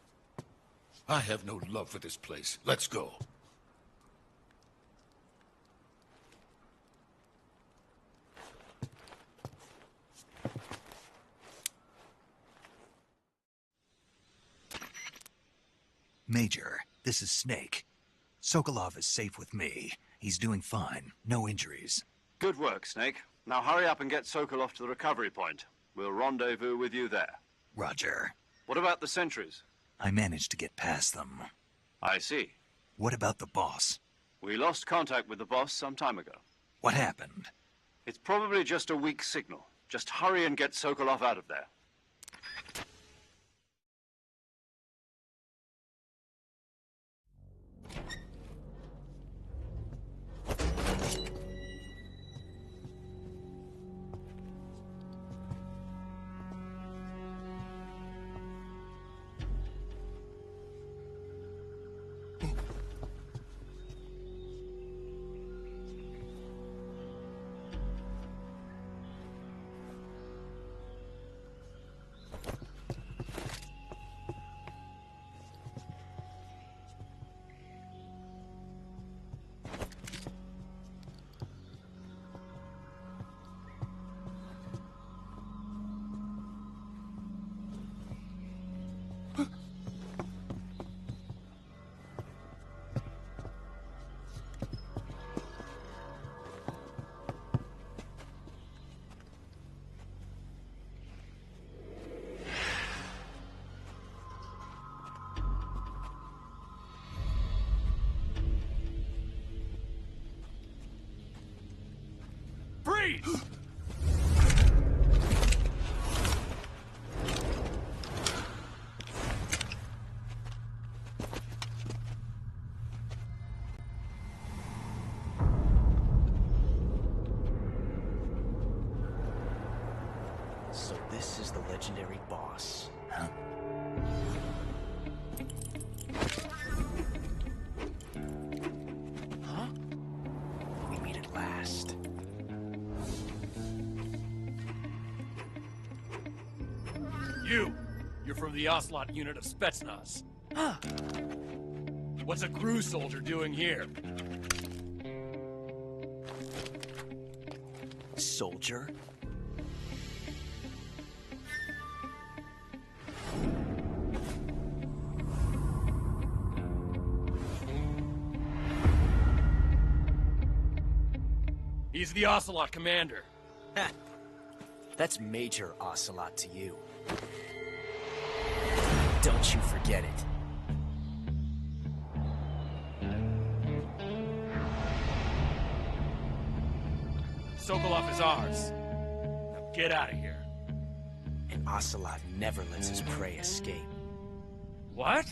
I have no love for this place. Let's go. Major, this is Snake. Sokolov is safe with me. He's doing fine. No injuries. Good work, Snake. Now hurry up and get Sokolov to the recovery point. We'll rendezvous with you there. Roger. What about the sentries? I managed to get past them. I see. What about the boss? We lost contact with the boss some time ago. What happened? It's probably just a weak signal. Just hurry and get Sokolov out of there. Freeze! So this is the legendary boss. Huh? Huh? We meet at last. You're from the Ocelot unit of Spetsnaz. Huh. What's a crew soldier doing here? Soldier? He's the Ocelot commander. Ha! That's Major Ocelot to you. Don't you forget it. Sokolov is ours. Now get out of here. And Ocelot never lets his prey escape. What?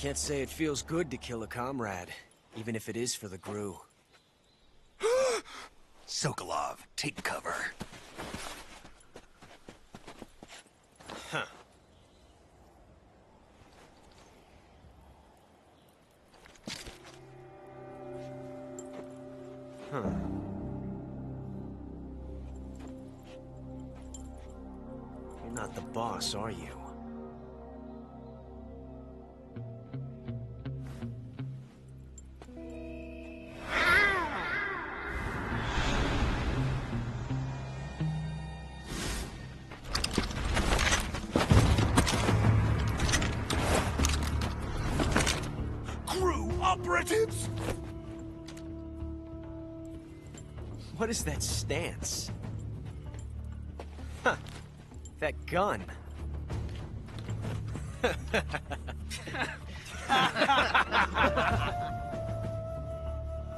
Can't say it feels good to kill a comrade, even if it is for the GRU. Sokolov, take cover. Huh. Huh. You're not the boss, are you? GRU operatives! What is that stance? Huh. That gun.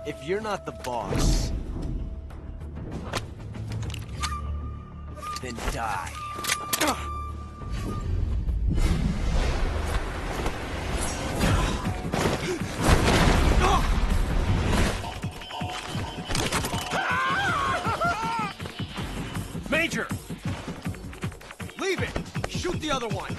If you're not the boss, then die. Major! Leave it! Shoot the other one!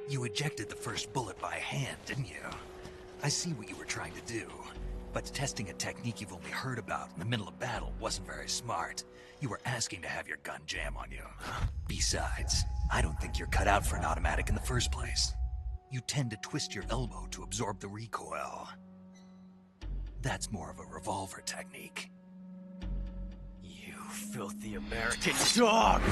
You ejected the first bullet by hand, didn't you? I see what you were trying to do. But testing a technique you've only heard about in the middle of battle wasn't very smart. You were asking to have your gun jam on you. Besides, I don't think you're cut out for an automatic in the first place. You tend to twist your elbow to absorb the recoil. That's more of a revolver technique. You filthy American dog!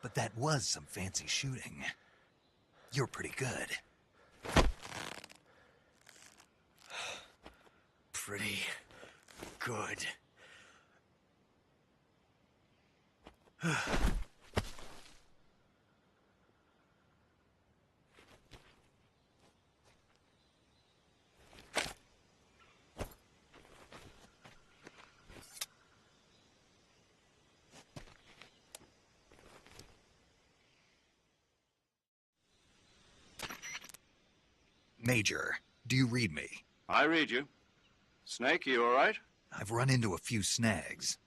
But that was some fancy shooting. You're pretty good. Pretty good. Major, do you read me? I read you. Snake, you all right? I've run into a few snags.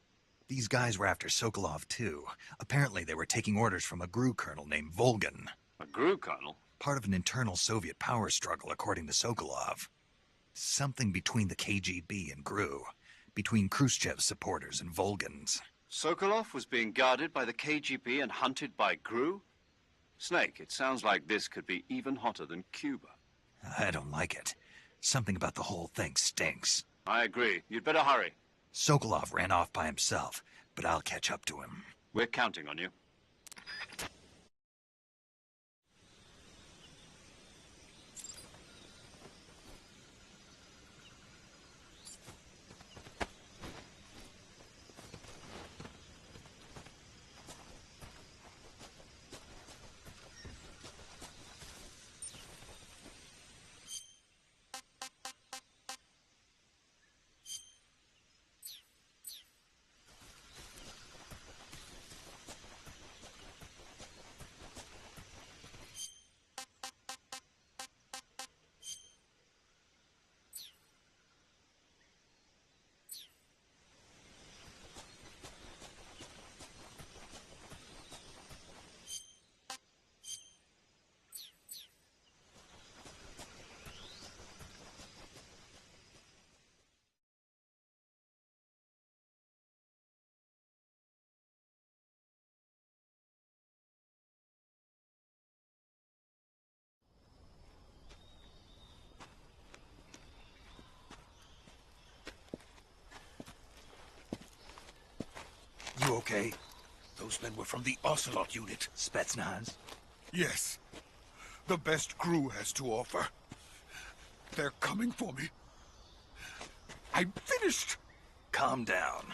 These guys were after Sokolov too. Apparently they were taking orders from a GRU colonel named Volgan. A GRU colonel? Part of an internal Soviet power struggle, according to Sokolov. Something between the KGB and GRU. Between Khrushchev's supporters and Volgan's. Sokolov was being guarded by the KGB and hunted by GRU? Snake, it sounds like this could be even hotter than Cuba. I don't like it. Something about the whole thing stinks. I agree. You'd better hurry. Sokolov ran off by himself, but I'll catch up to him. We're counting on you. okay? Those men were from the Ocelot unit. Spetsnaz? Yes. The best crew has to offer. They're coming for me. I'm finished. Calm down.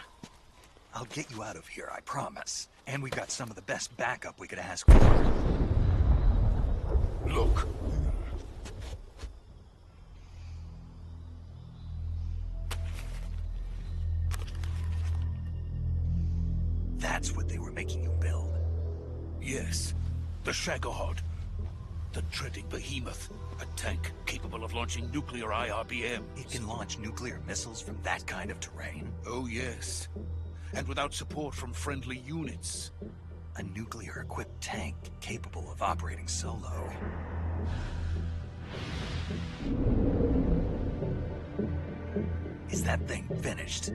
I'll get you out of here, I promise. And we've got some of the best backup we could ask for. Look. That's what they were making you build? Yes. The Shagohod. The dreading behemoth. A tank capable of launching nuclear IRBMs. It can launch nuclear missiles from that kind of terrain? Oh, yes. And without support from friendly units. A nuclear-equipped tank capable of operating solo. Is that thing finished?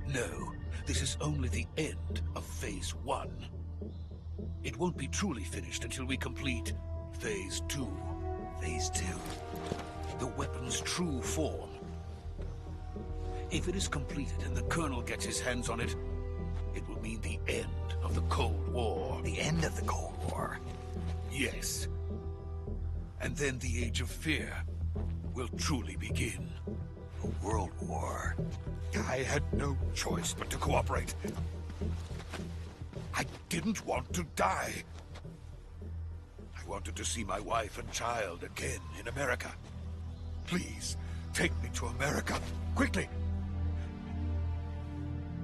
No. This is only the end of Phase 1. It won't be truly finished until we complete Phase 2. Phase 2? The weapon's true form. If it is completed and the Colonel gets his hands on it, it will mean the end of the Cold War. The end of the Cold War? Yes. And then the Age of Fear will truly begin. A world war? I had no choice but to cooperate. I didn't want to die. I wanted to see my wife and child again in America. Please, take me to America, quickly.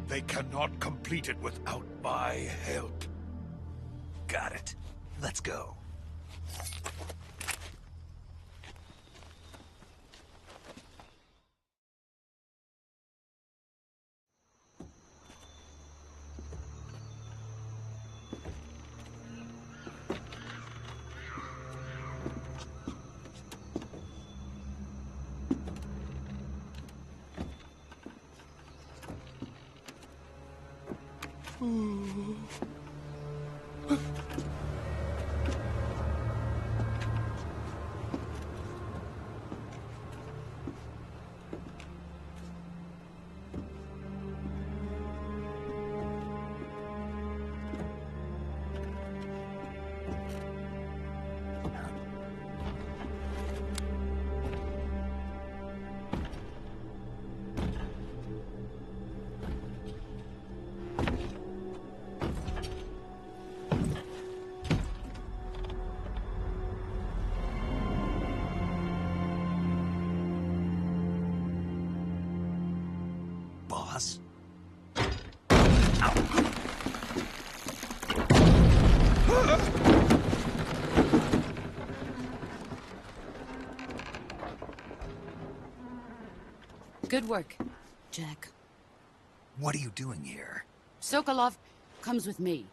They cannot complete it without my help. Got it. Let's go. Boss? Good work, Jack. What are you doing here? Sokolov comes with me.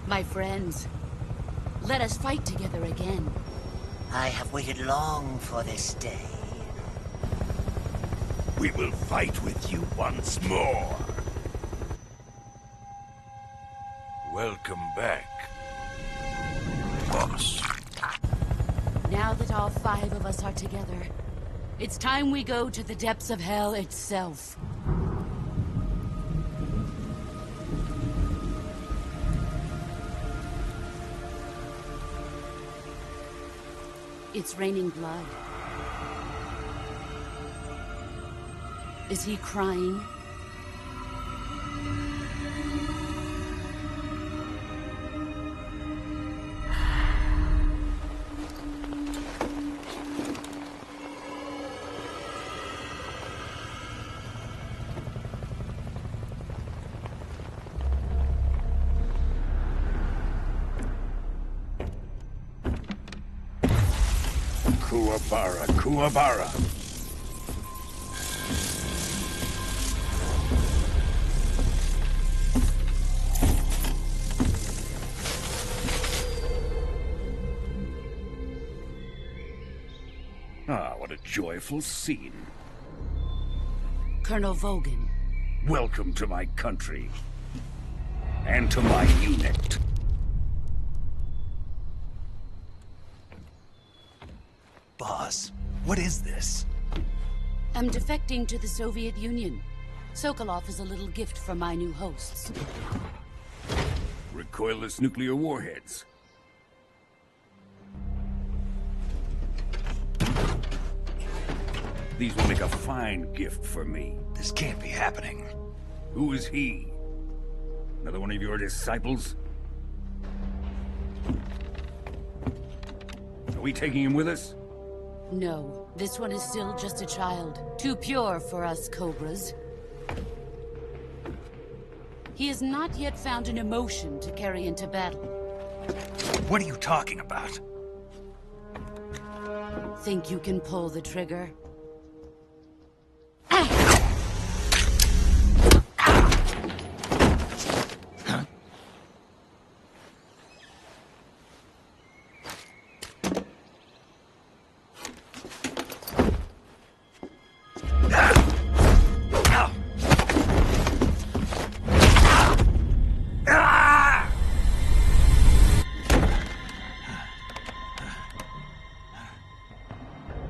My friends, let us fight together again. I have waited long for this day. We will fight with you once more. Welcome back, boss. Now that all 5 of us are together, it's time we go to the depths of hell itself. It's raining blood. Is he crying? Kuwabara, Kuwabara. Ah, what a joyful scene. Colonel Vogan. Welcome to my country. And to my unit. Boss, what is this? I'm defecting to the Soviet Union. Sokolov is a little gift from my new hosts. Recoilless nuclear warheads. These will make a fine gift for me. This can't be happening. Who is he? Another one of your disciples? Are we taking him with us? No, this one is still just a child. Too pure for us Cobras. He has not yet found an emotion to carry into battle. What are you talking about? Think you can pull the trigger?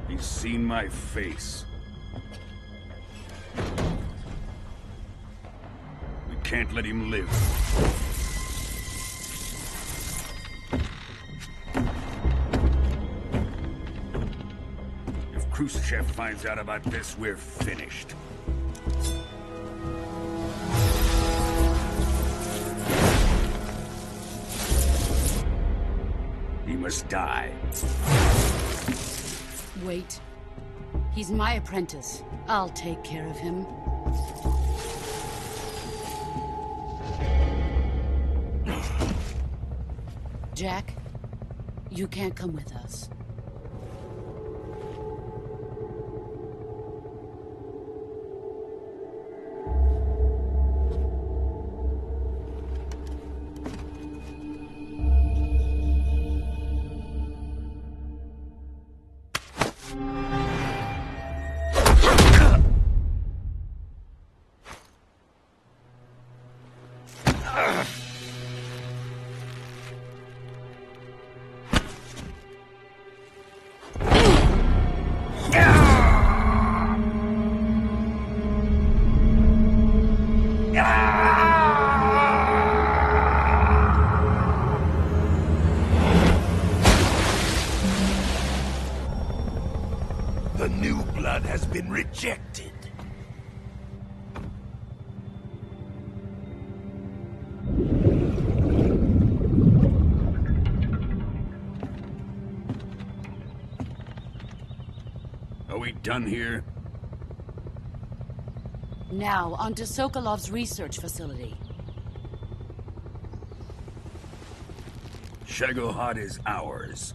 He's seen my face. We can't let him live. If Khrushchev finds out about this, we're finished. He must die. Wait. He's my apprentice. I'll take care of him. Jack, you can't come with us. The new blood has been rejected. Are we done here? Now, onto Sokolov's research facility. Shagohod is ours.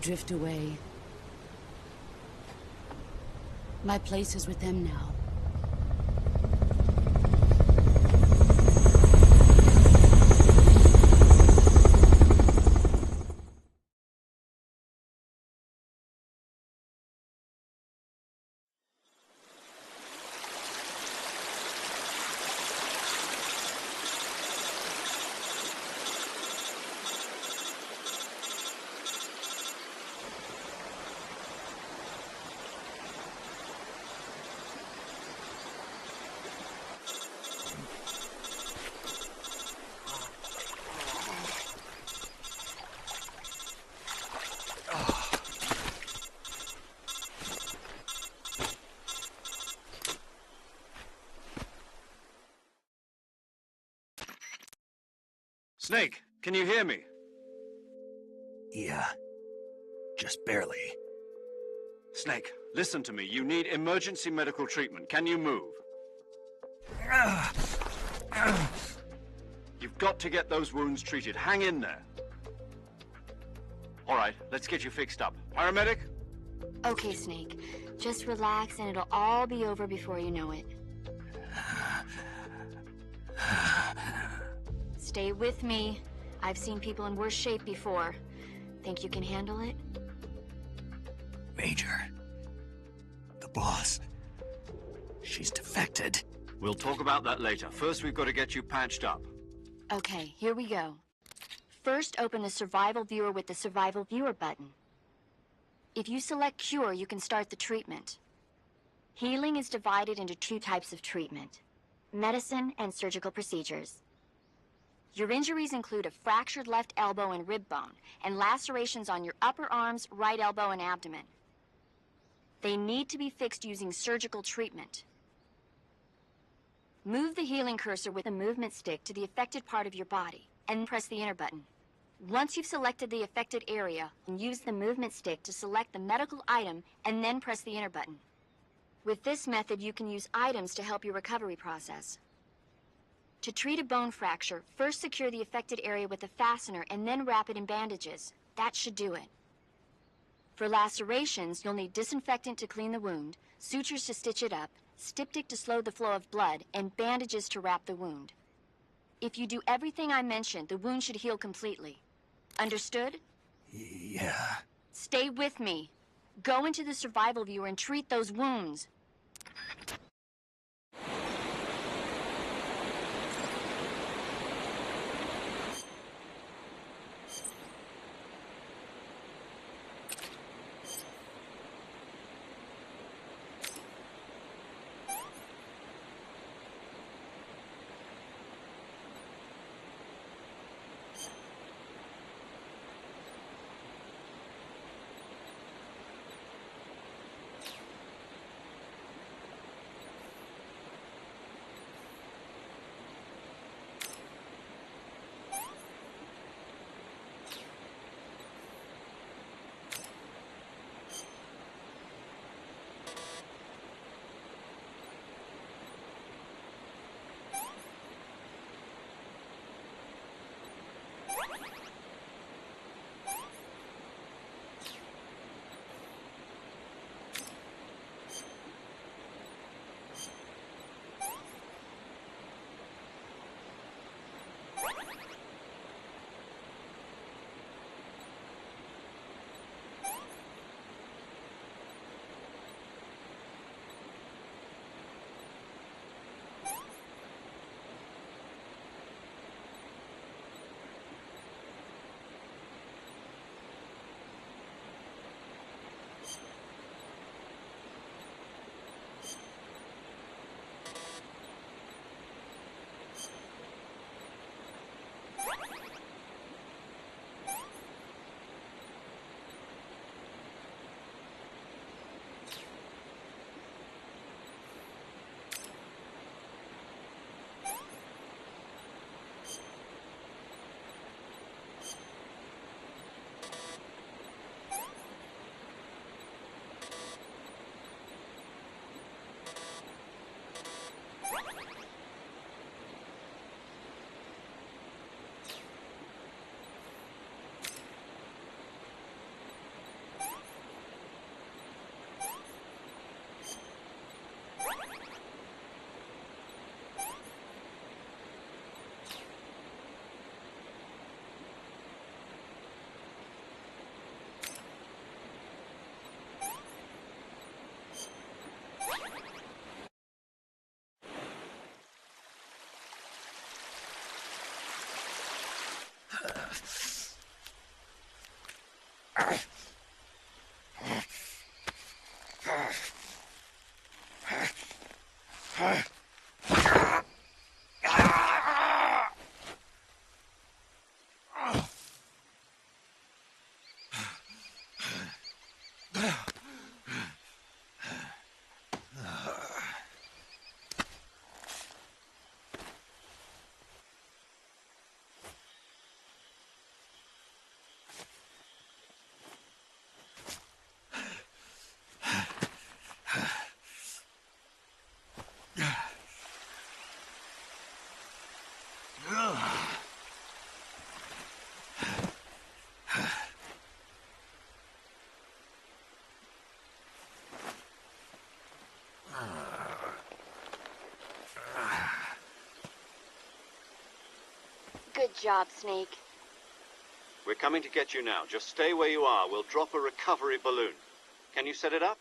Drift away. My place is with them now. Snake, can you hear me? Yeah. Just barely. Snake, listen to me. You need emergency medical treatment. Can you move? You've got to get those wounds treated. Hang in there. All right, let's get you fixed up. Paramedic? Okay, Snake. Just relax and it'll all be over before you know it. Stay with me. I've seen people in worse shape before. Think you can handle it? Major. The boss. She's defected. We'll talk about that later. First, we've got to get you patched up. Okay, here we go. First, open the Survival Viewer with the Survival Viewer button. If you select Cure, you can start the treatment. Healing is divided into 2 types of treatment: medicine and surgical procedures. Your injuries include a fractured left elbow and rib bone, and lacerations on your upper arms, right elbow, and abdomen. They need to be fixed using surgical treatment. Move the healing cursor with the movement stick to the affected part of your body, and press the enter button. Once you've selected the affected area, use the movement stick to select the medical item, and then press the enter button. With this method, you can use items to help your recovery process. To treat a bone fracture, first secure the affected area with a fastener and then wrap it in bandages. That should do it. For lacerations, you'll need disinfectant to clean the wound, sutures to stitch it up, styptic to slow the flow of blood, and bandages to wrap the wound. If you do everything I mentioned, the wound should heal completely. Understood? Yeah. Stay with me. Go into the Survival Viewer and treat those wounds. Good job, Snake. We're coming to get you now. Just stay where you are. We'll drop a recovery balloon. Can you set it up?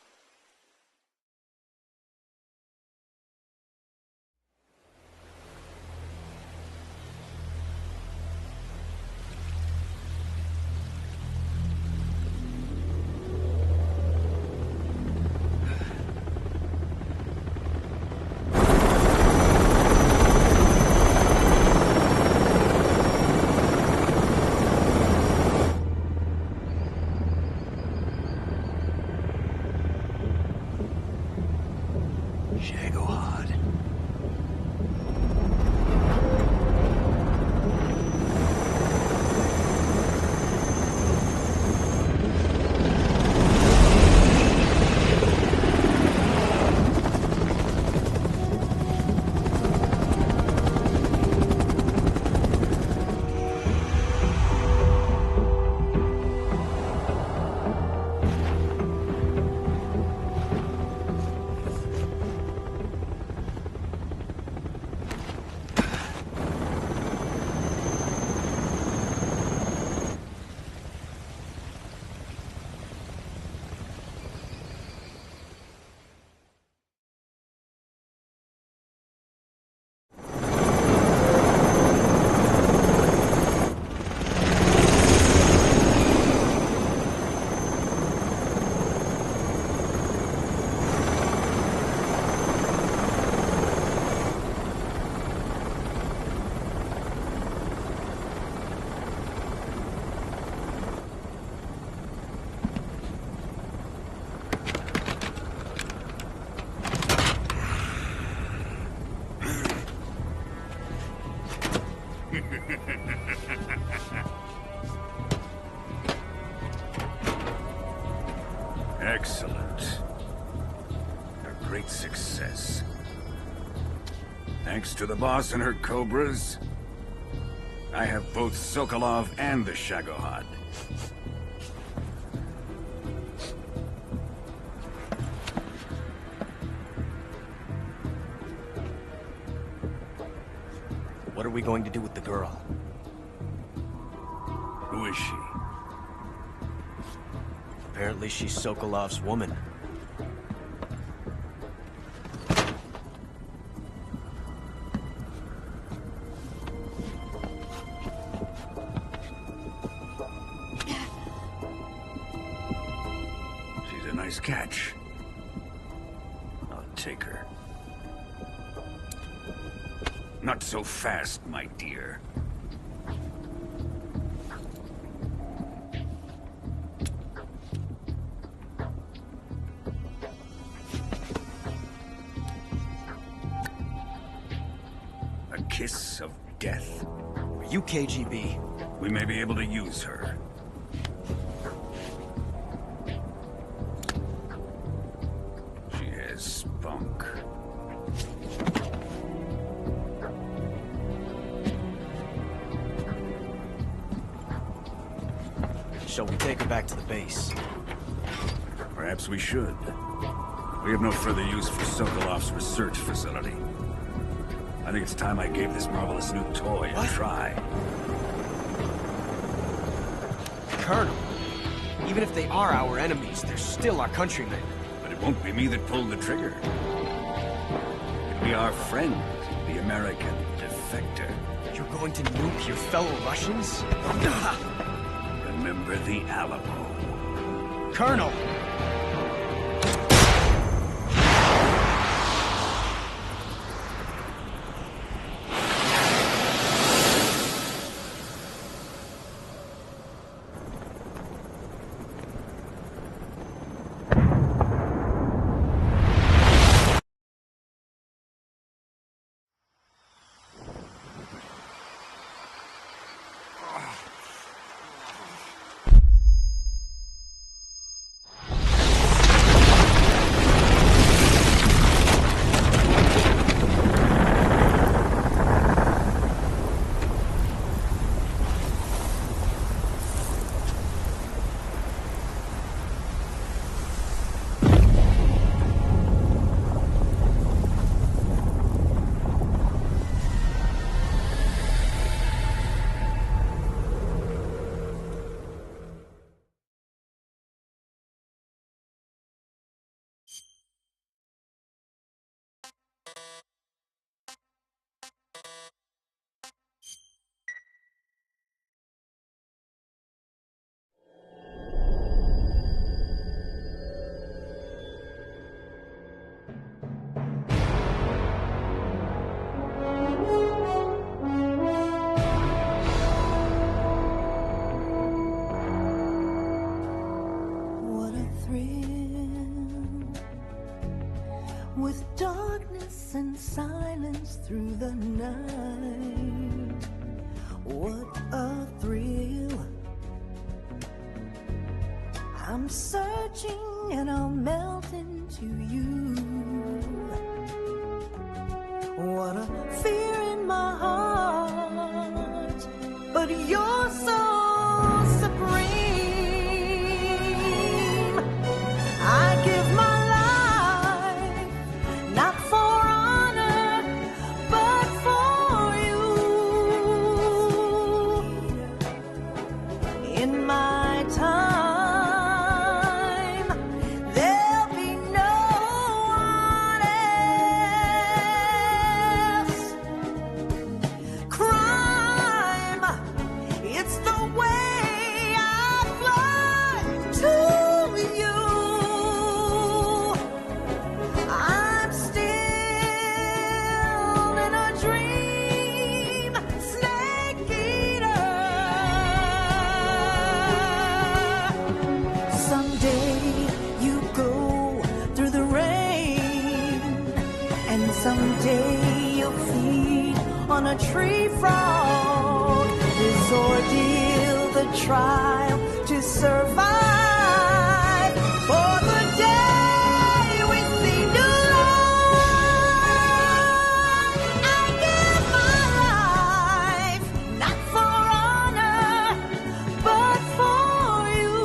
Excellent. A great success. Thanks to the boss and her cobras, I have both Sokolov and the Shagohod. What are we going to do with the girl? Who is she? Apparently she's Sokolov's woman. She's a nice catch. I'll take her. Not so fast, my dear. A kiss of death. Are you KGB? We may be able to use her. She has spunk. Shall we take her back to the base? Perhaps we should. We have no further use for Sokolov's research facility. I think it's time I gave this marvelous new toy a try. Colonel, even if they are our enemies, they're still our countrymen. But it won't be me that pulled the trigger. It'll be our friend, the American defector. You're going to nuke your fellow Russians? Remember the Alamo. Colonel! dance through the night. What a thrill. I'm searching and I'll melt into you. What a fear in my heart, but you're so supreme. I give my life, not for honor, but for you. In my time, there'll be no one else. Crime, it's the way I fly to you. I'm still in a dream, snake eater. Someday you go through the rain, and someday you'll feed on a tree frog. This ordeal, the trial to survive, for the day we see new life. I give my life, not for honor, but for you.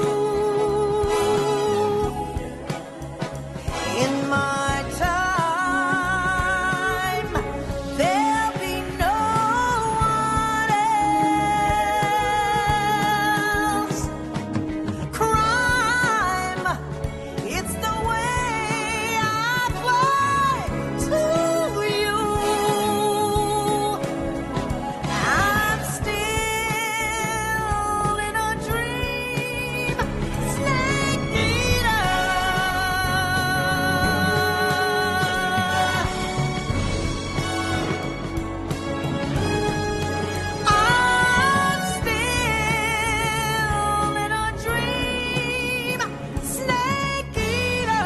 In my time, there'll be no one else. Crime, it's the way I fly to you. I'm still in a dream, snake eater. I'm still in a dream, snake eater.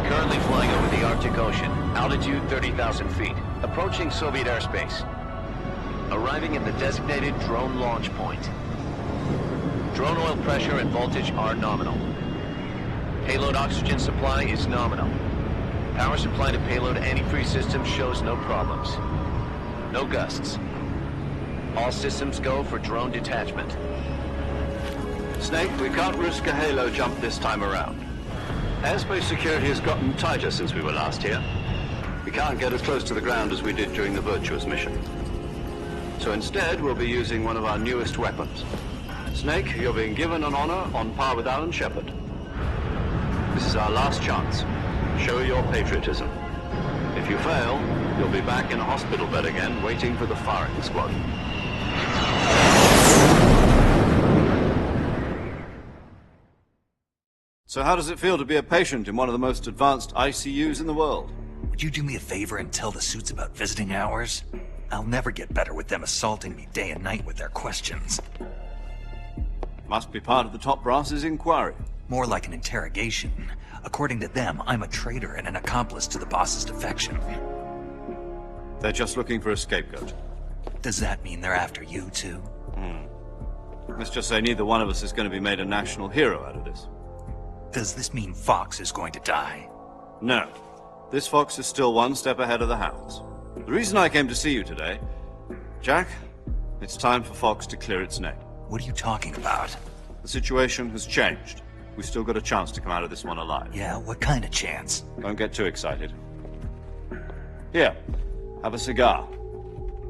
Currently flying over the Arctic Ocean. Altitude 30,000 feet. Approaching Soviet airspace. Arriving at the designated drone launch point. Drone oil pressure and voltage are nominal. Payload oxygen supply is nominal. Power supply to payload antifreeze system shows no problems. No gusts. All systems go for drone detachment. Snake, we can't risk a halo jump this time around. Airspace security has gotten tighter since we were last here. We can't get as close to the ground as we did during the Virtuous mission. So instead, we'll be using one of our newest weapons. Snake, you're being given an honor on par with Alan Shepard. This is our last chance. Show your patriotism. If you fail, you'll be back in a hospital bed again, waiting for the firing squad. So how does it feel to be a patient in one of the most advanced ICUs in the world? Would you do me a favor and tell the suits about visiting hours? I'll never get better with them assaulting me day and night with their questions. Must be part of the top brass's inquiry. More like an interrogation. According to them, I'm a traitor and an accomplice to the boss's defection. They're just looking for a scapegoat. Does that mean they're after you, too? Let's just say neither one of us is going to be made a national hero out of this. Does this mean Fox is going to die? No. This Fox is still one step ahead of the hounds. The reason I came to see you today... Jack, it's time for Fox to clear its name. What are you talking about? The situation has changed. We've still got a chance to come out of this one alive. Yeah, what kind of chance? Don't get too excited. Here, have a cigar.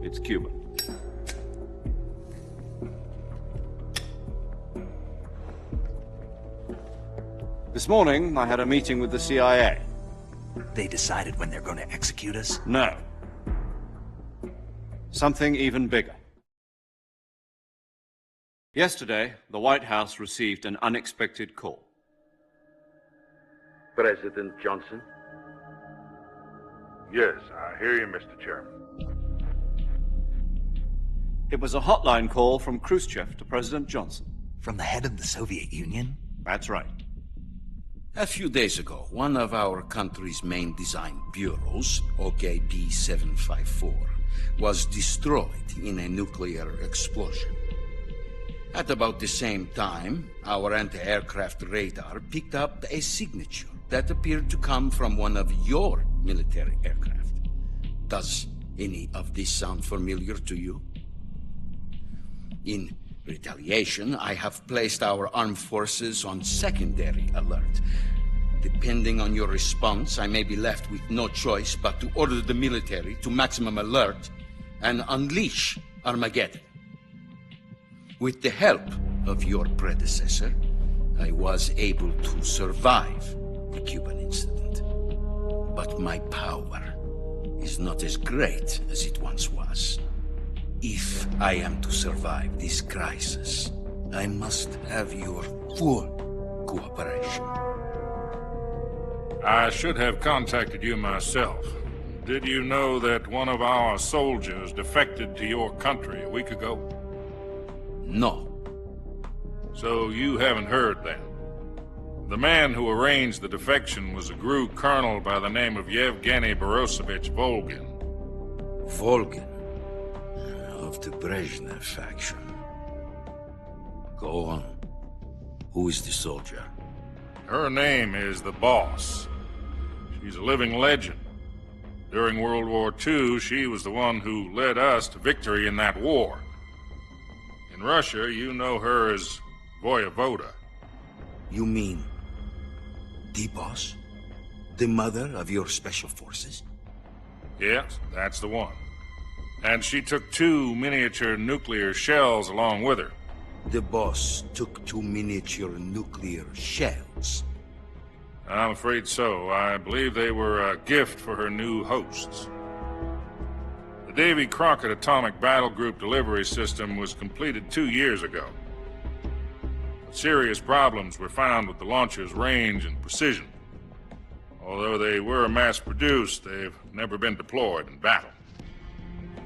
It's Cuban. This morning, I had a meeting with the CIA. They decided when they're going to execute us? No. Something even bigger. Yesterday, the White House received an unexpected call. President Johnson? Yes, I hear you, Mr. Chairman. It was a hotline call from Khrushchev to President Johnson. From the head of the Soviet Union? That's right. A few days ago, one of our country's main design bureaus, OKB 754, was destroyed in a nuclear explosion. At about the same time, our anti-aircraft radar picked up a signature that appeared to come from one of your military aircraft. Does any of this sound familiar to you? In retaliation, I have placed our armed forces on secondary alert. Depending on your response, I may be left with no choice but to order the military to maximum alert and unleash Armageddon. With the help of your predecessor, I was able to survive the Cuban incident. But my power is not as great as it once was. If I am to survive this crisis, I must have your full cooperation. I should have contacted you myself. Did you know that one of our soldiers defected to your country a week ago? No. So you haven't heard then? The man who arranged the defection was a GRU colonel by the name of Yevgeny Borosovich Volgin. Volgin? Of the Brezhnev faction. Go on. Who is the soldier? Her name is the Boss. She's a living legend. During World War II, she was the one who led us to victory in that war. In Russia, you know her as Voyevoda. You mean the Boss? The mother of your special forces? Yes, that's the one. And she took 2 miniature nuclear shells along with her. The Boss took 2 miniature nuclear shells? I'm afraid so. I believe they were a gift for her new hosts. The Davy Crockett Atomic Battle Group delivery system was completed 2 years ago. Serious problems were found with the launcher's range and precision. Although they were mass-produced, they've never been deployed in battle.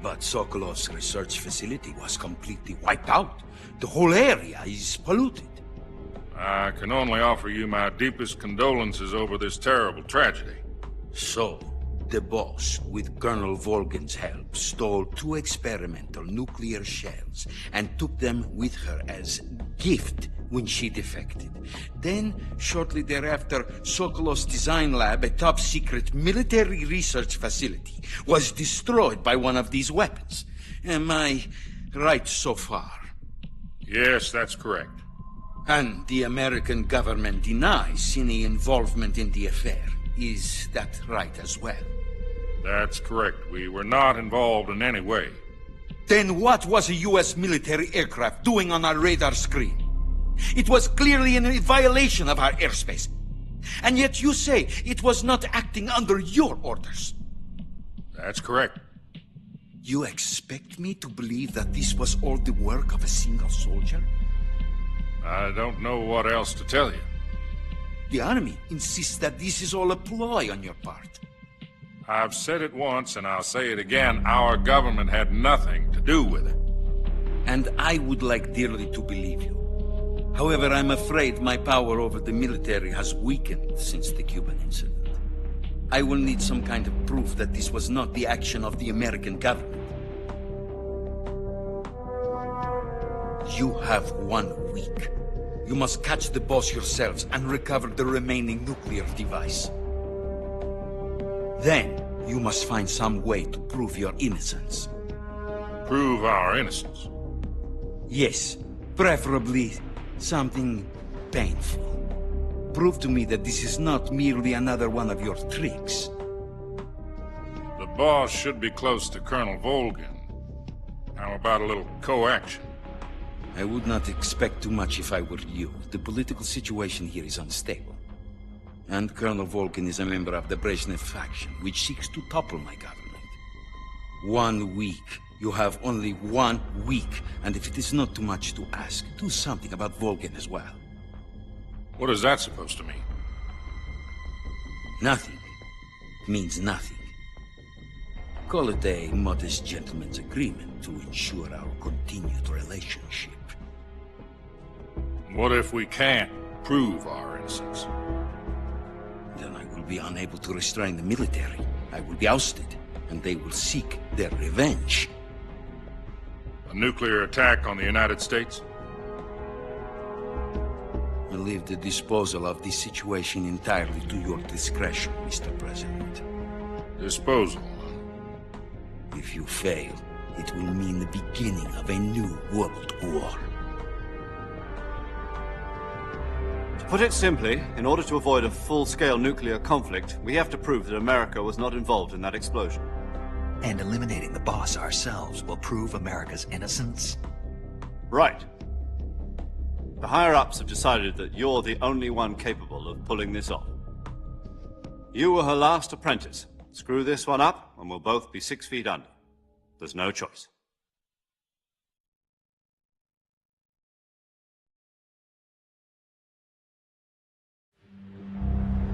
But Sokolov's research facility was completely wiped out. The whole area is polluted. I can only offer you my deepest condolences over this terrible tragedy. So, the Boss, with Colonel Volgin's help, stole 2 experimental nuclear shells and took them with her as gift when she defected. Then, shortly thereafter, Sokolov's design lab, a top-secret military research facility, was destroyed by one of these weapons. Am I right so far? Yes, that's correct. And the American government denies any involvement in the affair. Is that right as well? That's correct. We were not involved in any way. Then what was a U.S. military aircraft doing on our radar screen? It was clearly in a violation of our airspace. And yet you say it was not acting under your orders. That's correct. You expect me to believe that this was all the work of a single soldier? I don't know what else to tell you. The Army insists that this is all a ploy on your part. I've said it once, and I'll say it again. Our government had nothing to do with it. And I would like dearly to believe you. However, I'm afraid my power over the military has weakened since the Cuban incident. I will need some kind of proof that this was not the action of the American government. You have 1 week. You must catch the Boss yourselves and recover the remaining nuclear device. Then, you must find some way to prove your innocence. Prove our innocence? Yes, preferably something painful. Prove to me that this is not merely another one of your tricks. The Boss should be close to Colonel Volgin. How about a little co-action? I would not expect too much if I were you. The political situation here is unstable. And Colonel Volgin is a member of the Brezhnev faction, which seeks to topple my government. 1 week You have only 1 week, and if it is not too much to ask, do something about Volgin as well. What is that supposed to mean? Nothing means nothing. Call it a modest gentleman's agreement to ensure our continued relationship. What if we can't prove our innocence? Then I will be unable to restrain the military. I will be ousted, and they will seek their revenge. A nuclear attack on the United States? I leave the disposal of this situation entirely to your discretion, Mr. President. Disposal? If you fail, it will mean the beginning of a new world war. To put it simply, in order to avoid a full-scale nuclear conflict, we have to prove that America was not involved in that explosion. And eliminating the boss ourselves will prove America's innocence? Right. The higher-ups have decided that you're the only one capable of pulling this off. You were her last apprentice. Screw this one up, and we'll both be 6 feet under. There's no choice.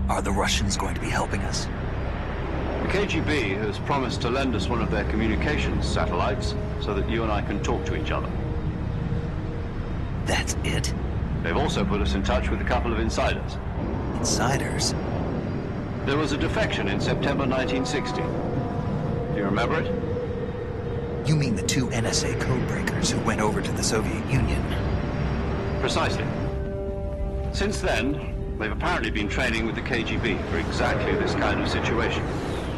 Are the Russians going to be helping us? The KGB has promised to lend us one of their communications satellites so that you and I can talk to each other. That's it? They've also put us in touch with a couple of insiders. Insiders? There was a defection in September 1960. Do you remember it? You mean the 2 NSA codebreakers who went over to the Soviet Union? Precisely. Since then, they've apparently been training with the KGB for exactly this kind of situation.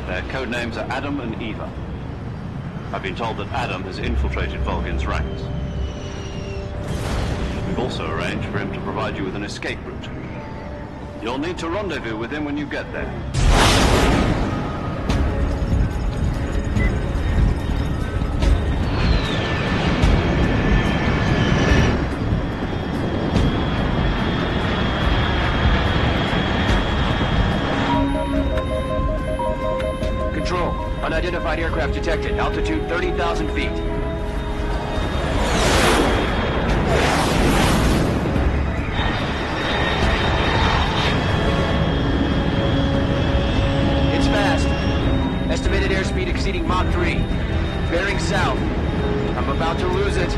Their code names are Adam and Eva. I've been told that Adam has infiltrated Volgin's ranks. We've also arranged for him to provide you with an escape route. You'll need to rendezvous with him when you get there. Control, unidentified aircraft detected. Altitude 30,000 feet. It's fast. Estimated airspeed exceeding Mach 3. Bearing south. I'm about to lose it.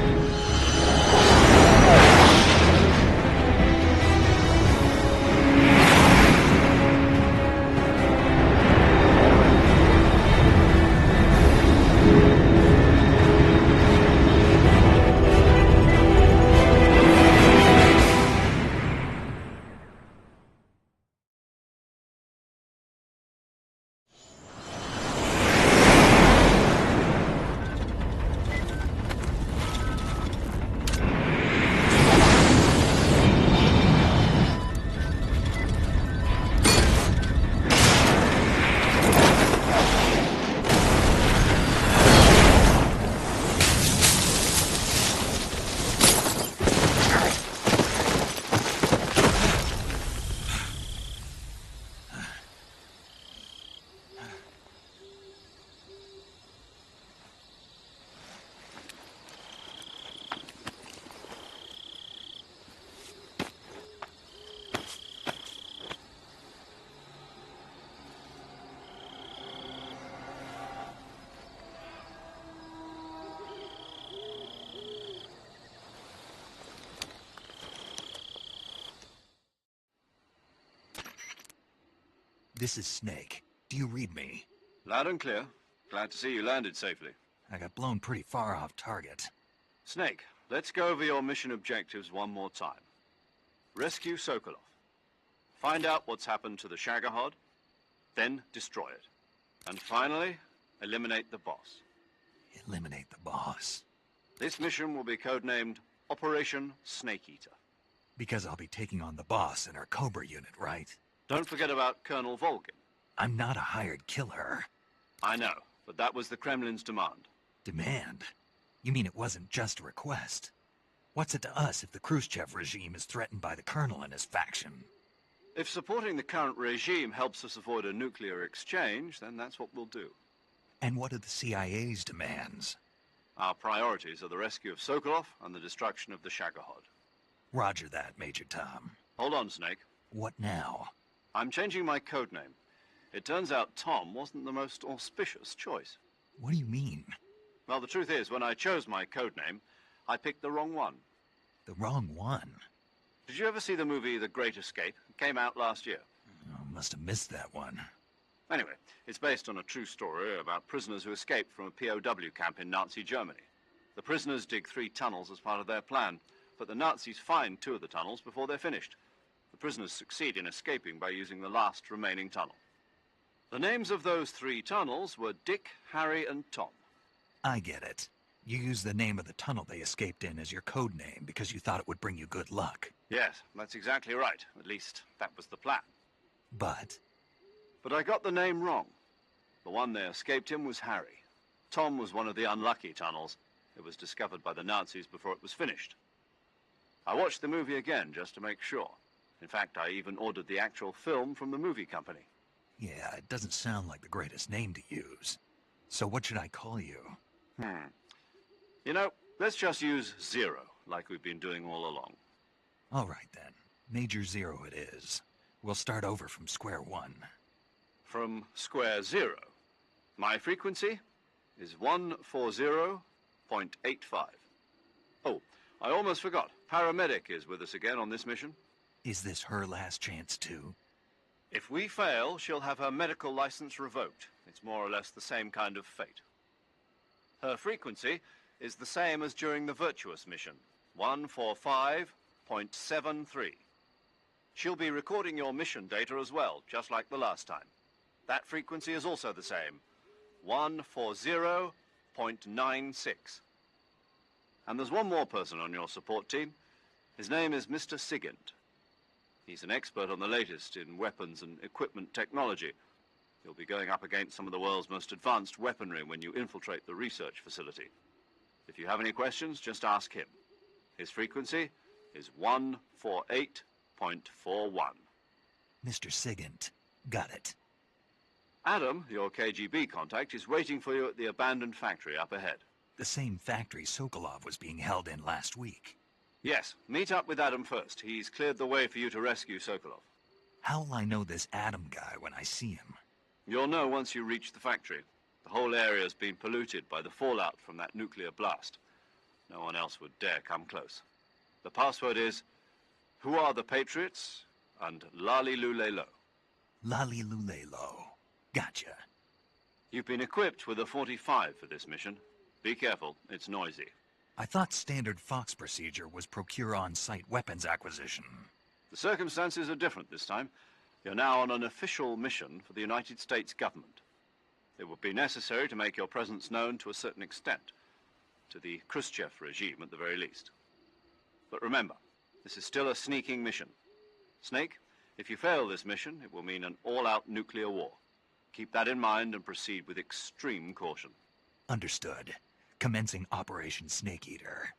This is Snake. Do you read me? Loud and clear. Glad to see you landed safely. I got blown pretty far off target. Snake, let's go over your mission objectives one more time. Rescue Sokolov. Find out what's happened to the Shagohod, then destroy it. And finally, eliminate the boss. Eliminate the boss? This mission will be codenamed Operation Snake Eater. Because I'll be taking on the boss in our Cobra unit, right? Don't forget about Colonel Volgin. I'm not a hired killer. I know, but that was the Kremlin's demand. Demand? You mean it wasn't just a request? What's it to us if the Khrushchev regime is threatened by the Colonel and his faction? If supporting the current regime helps us avoid a nuclear exchange, then that's what we'll do. And what are the CIA's demands? Our priorities are the rescue of Sokolov and the destruction of the Shagohod. Roger that, Major Tom. Hold on, Snake. What now? I'm changing my code name. It turns out Tom wasn't the most auspicious choice. What do you mean? Well, the truth is, when I chose my code name, I picked the wrong one. The wrong one? Did you ever see the movie The Great Escape? It came out last year. Oh, must have missed that one. Anyway, it's based on a true story about prisoners who escaped from a POW camp in Nazi Germany. The prisoners dig 3 tunnels as part of their plan, but the Nazis find 2 of the tunnels before they're finished. The prisoners succeed in escaping by using the last remaining tunnel. The names of those 3 tunnels were Dick, Harry, and Tom. I get it. You used the name of the tunnel they escaped in as your code name because you thought it would bring you good luck. Yes, that's exactly right. At least, that was the plan. But I got the name wrong. The one they escaped in was Harry. Tom was one of the unlucky tunnels. It was discovered by the Nazis before it was finished. I watched the movie again just to make sure. In fact, I even ordered the actual film from the movie company. yeah, it doesn't sound like the greatest name to use. So what should I call you? You know, let's just use Zero, like we've been doing all along. All right, then. Major Zero it is. We'll start over from square one. From square 0. My frequency is 140.85. Oh, I almost forgot. Paramedic is with us again on this mission. Is this her last chance, too? If we fail, she'll have her medical license revoked. It's more or less the same kind of fate. Her frequency is the same as during the Virtuous mission, 145.73. She'll be recording your mission data as well, just like the last time. That frequency is also the same, 140.96. And there's one more person on your support team. His name is Mr. Sigint. He's an expert on the latest in weapons and equipment technology. You'll be going up against some of the world's most advanced weaponry when you infiltrate the research facility. If you have any questions, just ask him. His frequency is 148.41. Mr. Sigint. Got it. Adam, your KGB contact, is waiting for you at the abandoned factory up ahead. The same factory Sokolov was being held in last week. Yes, meet up with Adam first. He's cleared the way for you to rescue Sokolov. How'll I know this Adam guy when I see him? You'll know once you reach the factory. The whole area's been polluted by the fallout from that nuclear blast. No one else would dare come close. The password is, "Who are the Patriots?" and "Lali Lule Lo." Lali Lule Lo. Gotcha. You've been equipped with a 45 for this mission. Be careful, it's noisy. I thought standard Fox procedure was procure on-site weapons acquisition. The circumstances are different this time. You're now on an official mission for the United States government. It would be necessary to make your presence known to a certain extent, to the Khrushchev regime at the very least. But remember, this is still a sneaking mission. Snake, if you fail this mission, it will mean an all-out nuclear war. Keep that in mind and proceed with extreme caution. Understood. Commencing Operation Snake Eater.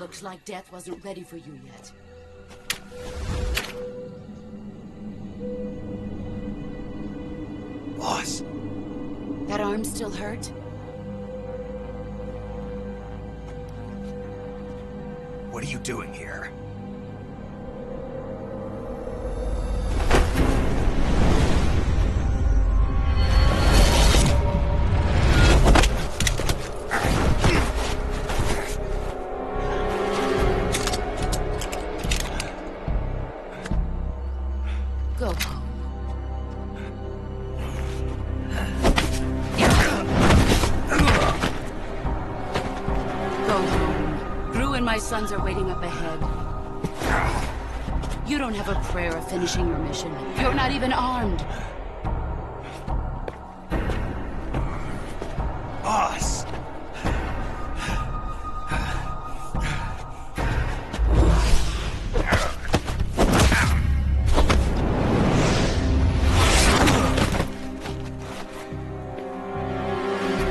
Looks like death wasn't ready for you yet. Boss! That arm still hurt? What are you doing here? Go home. Go home. Drew and my sons are waiting up ahead. You don't have a prayer of finishing your mission. You're not even armed. Boss!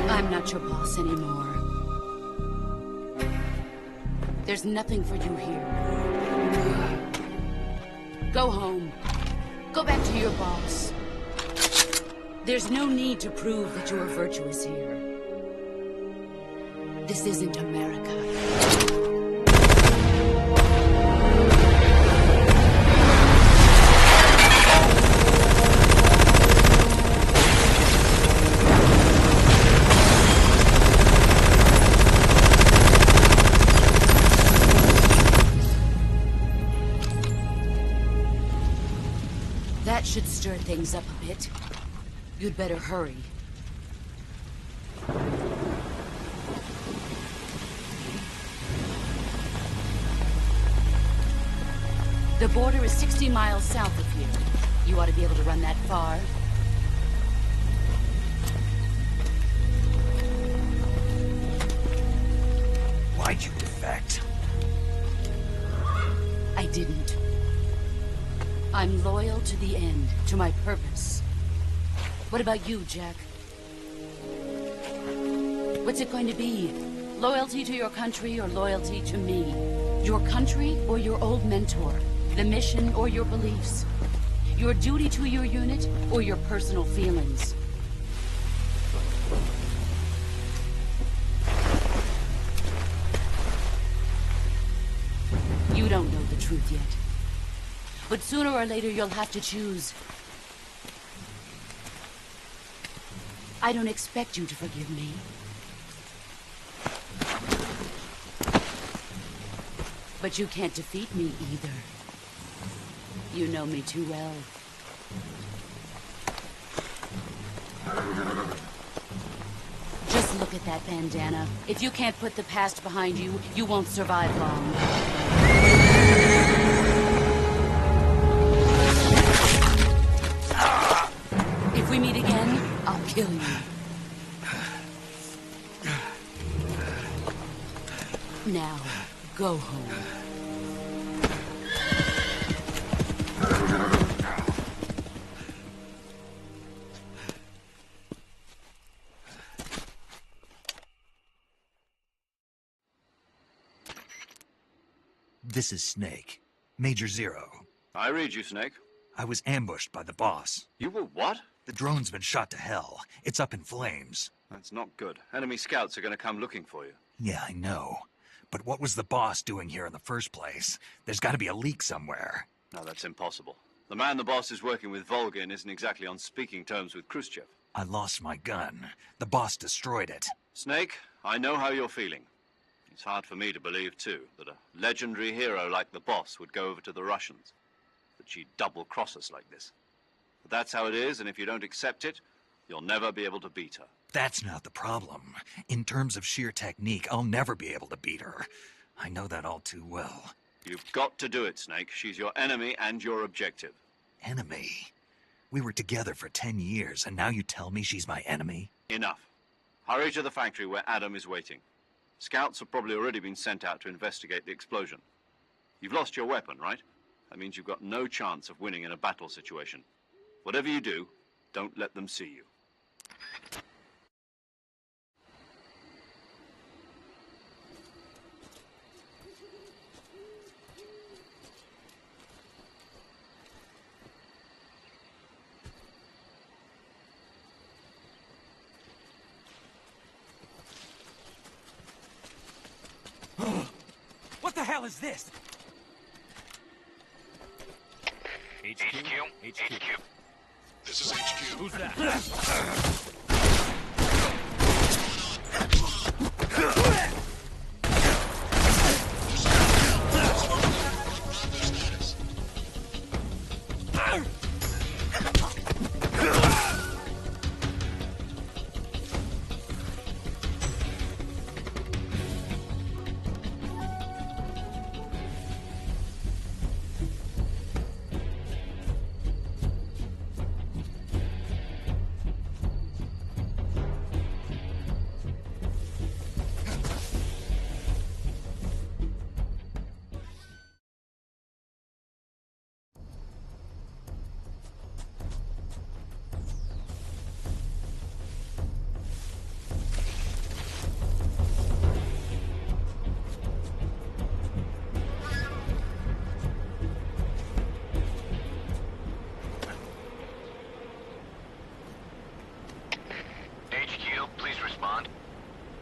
I'm not your boss anymore. There's nothing for you here. Go home. Go back to your boss. There's no need to prove that you are virtuous here. This isn't America. That should stir things up a bit. You'd better hurry. The border is 60 miles south of here. You ought to be able to run that far. Why'd you defect? I didn't. I'm loyal to the end, to my purpose. What about you, Jack? What's it going to be? Loyalty to your country or loyalty to me? Your country or your old mentor? The mission or your beliefs? Your duty to your unit or your personal feelings? You don't know the truth yet. But sooner or later, you'll have to choose. I don't expect you to forgive me. But you can't defeat me either. You know me too well. Just look at that bandana. If you can't put the past behind you, you won't survive long. If we meet again, I'll kill you. Now, go home. This is Snake. Major Zero. I read you, Snake. I was ambushed by the boss. You were what? The drone's been shot to hell. It's up in flames. That's not good. Enemy scouts are going to come looking for you. Yeah, I know. But what was the boss doing here in the first place? There's got to be a leak somewhere. No, that's impossible. The man the boss is working with, Volgin, isn't exactly on speaking terms with Khrushchev. I lost my gun. The boss destroyed it. Snake, I know how you're feeling. It's hard for me to believe, too, that a legendary hero like the boss would go over to the Russians. That she'd double-cross us like this. But that's how it is, and if you don't accept it, you'll never be able to beat her. That's not the problem. In terms of sheer technique, I'll never be able to beat her. I know that all too well. You've got to do it, Snake. She's your enemy and your objective. Enemy? We were together for 10 years, and now you tell me she's my enemy? Enough. Hurry to the factory where Adam is waiting. Scouts have probably already been sent out to investigate the explosion. You've lost your weapon, right? That means you've got no chance of winning in a battle situation. Whatever you do, don't let them see you. hell is this? HQ. This is HQ. Who's that?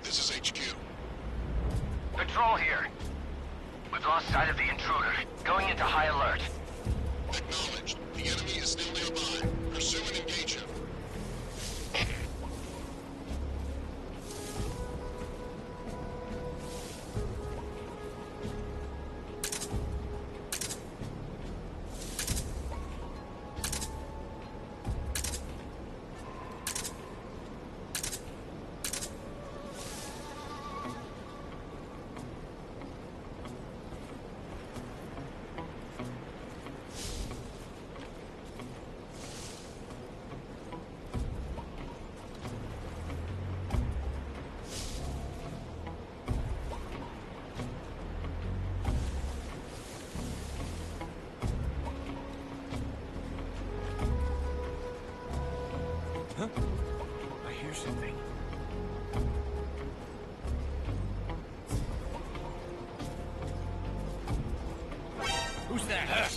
This is HQ. Patrol here. We've lost sight of the intruder. Going into high alert. Acknowledged. The enemy is still nearby. Pursue and engage him. I hear something. Who's that?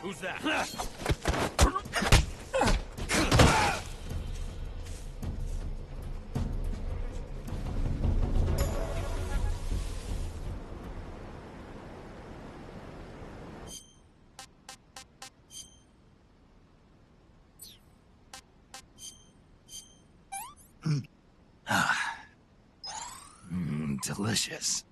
Who's that? Delicious.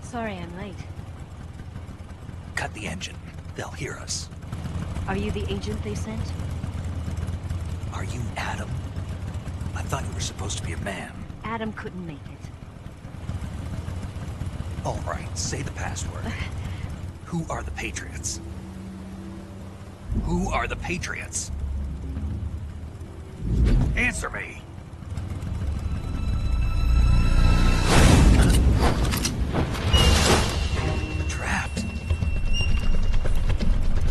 Sorry I'm late. Cut the engine. They'll hear us. Are you the agent they sent? Are you Adam? I thought you were supposed to be a man. Adam couldn't make it. All right, say the password. Who are the Patriots? Who are the Patriots? Answer me! Trapped.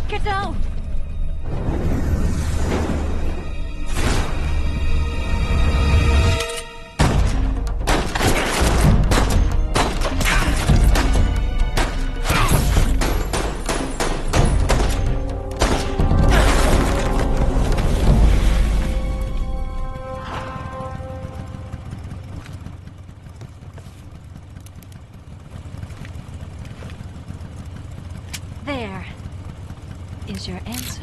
Get down! There is your answer.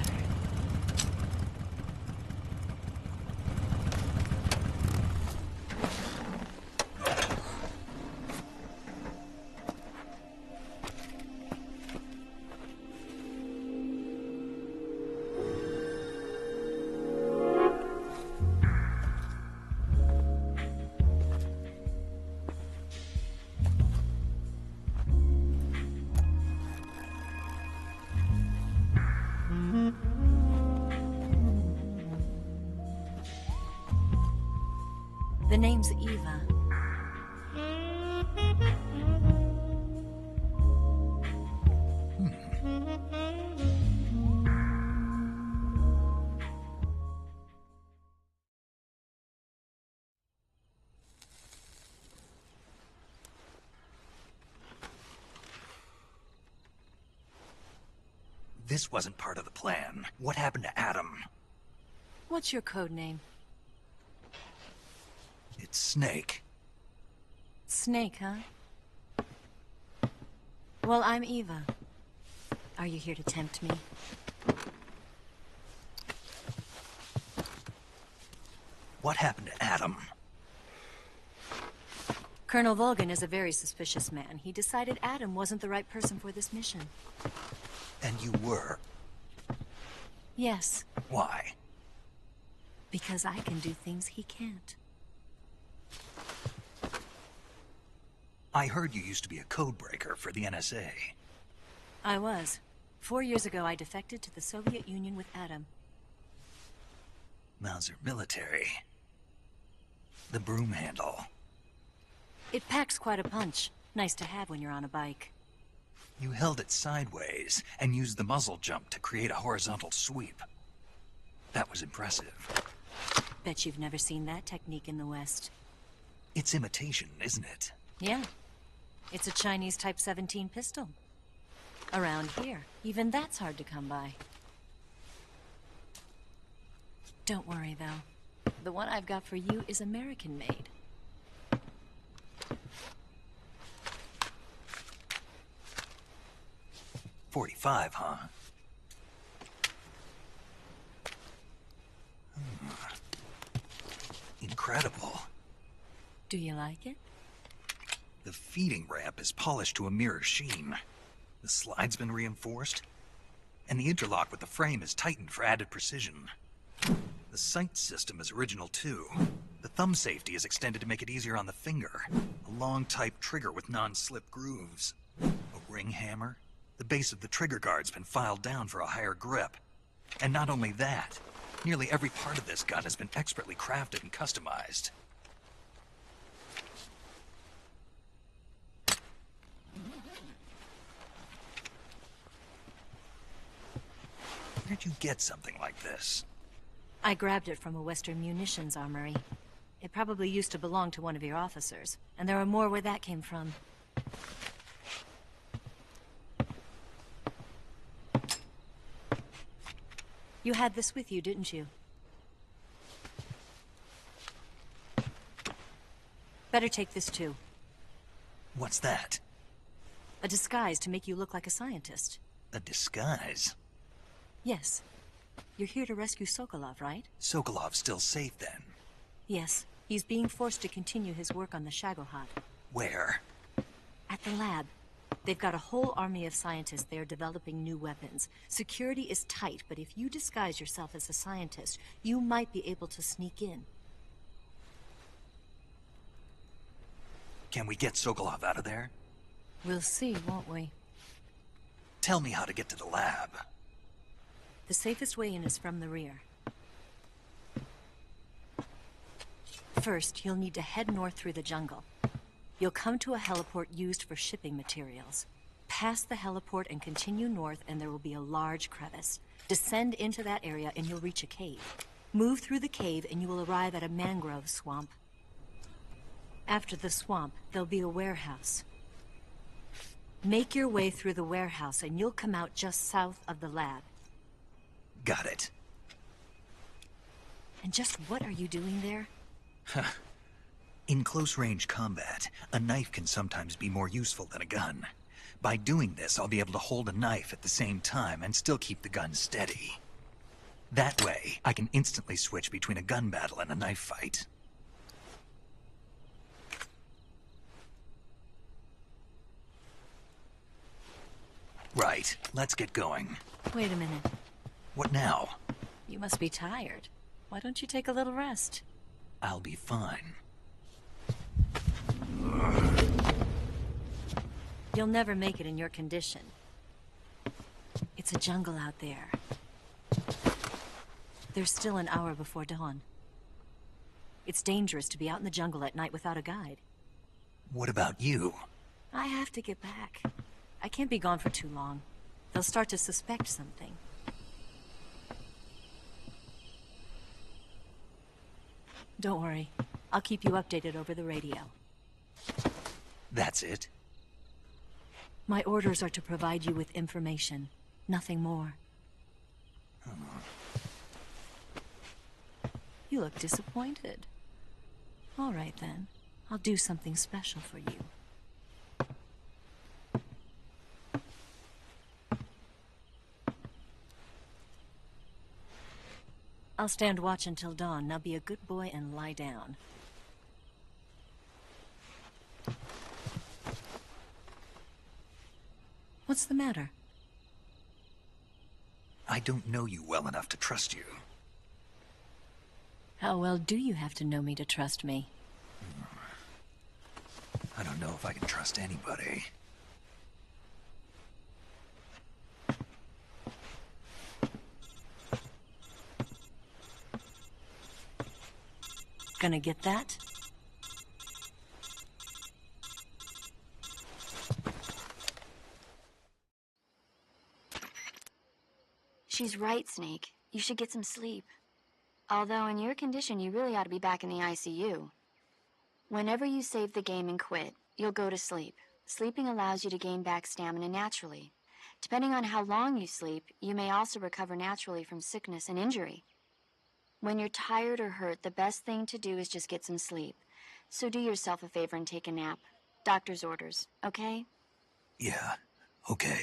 The name's Eva. this wasn't part of the plan. What happened to Adam? What's your code name? It's Snake. Snake, huh? Well, I'm Eva. Are you here to tempt me? What happened to Adam? Colonel Volgan is a very suspicious man. He decided Adam wasn't the right person for this mission. And you were? Yes. Why? Because I can do things he can't. I heard you used to be a codebreaker for the NSA. I was. 4 years ago, I defected to the Soviet Union with Adam. Mauser military. The broom handle. It packs quite a punch. Nice to have when you're on a bike. You held it sideways and used the muzzle jump to create a horizontal sweep. That was impressive. Bet you've never seen that technique in the West. It's imitation, isn't it? Yeah. It's a Chinese Type 17 pistol. Around here, even that's hard to come by. Don't worry, though. The one I've got for you is American-made. .45, huh? Incredible. Do you like it? The feeding ramp is polished to a mirror sheen. The slide's been reinforced, and the interlock with the frame is tightened for added precision. The sight system is original too. The thumb safety is extended to make it easier on the finger. A long type trigger with non-slip grooves. A ring hammer. The base of the trigger guard's been filed down for a higher grip. And not only that, nearly every part of this gun has been expertly crafted and customized. Where'd you get something like this? I grabbed it from a Western munitions armory. It probably used to belong to one of your officers, and there are more where that came from. You had this with you, didn't you? Better take this too. What's that? A disguise to make you look like a scientist. A disguise? Yes. You're here to rescue Sokolov, right? Sokolov's still safe then? Yes. He's being forced to continue his work on the Shagohod. Where? At the lab. They've got a whole army of scientists there developing new weapons. Security is tight, but if you disguise yourself as a scientist, you might be able to sneak in. Can we get Sokolov out of there? We'll see, won't we? Tell me how to get to the lab. The safest way in is from the rear. First, you'll need to head north through the jungle. You'll come to a heliport used for shipping materials. Pass the heliport and continue north, and there will be a large crevice. Descend into that area and you'll reach a cave. Move through the cave and you will arrive at a mangrove swamp. After the swamp, there'll be a warehouse. Make your way through the warehouse and you'll come out just south of the lab. Got it. And just what are you doing there? In close-range combat, a knife can sometimes be more useful than a gun. By doing this, I'll be able to hold a knife at the same time and still keep the gun steady. That way, I can instantly switch between a gun battle and a knife fight. Right, let's get going. Wait a minute. What now? You must be tired. Why don't you take a little rest? I'll be fine. You'll never make it in your condition. It's a jungle out there. There's still an hour before dawn. It's dangerous to be out in the jungle at night without a guide. What about you? I have to get back. I can't be gone for too long. They'll start to suspect something. Don't worry. I'll keep you updated over the radio. That's it? My orders are to provide you with information. Nothing more. You look disappointed. All right, then. I'll do something special for you. I'll stand watch until dawn. Now be a good boy and lie down. What's the matter? I don't know you well enough to trust you. How well do you have to know me to trust me? I don't know if I can trust anybody. Gonna get that? She's right, Snake. You should get some sleep. Although in your condition, you really ought to be back in the ICU. Whenever you save the game and quit, you'll go to sleep. Sleeping allows you to gain back stamina naturally. Depending on how long you sleep, you may also recover naturally from sickness and injury. When you're tired or hurt, the best thing to do is just get some sleep. So do yourself a favor and take a nap. Doctor's orders, okay? Yeah, okay.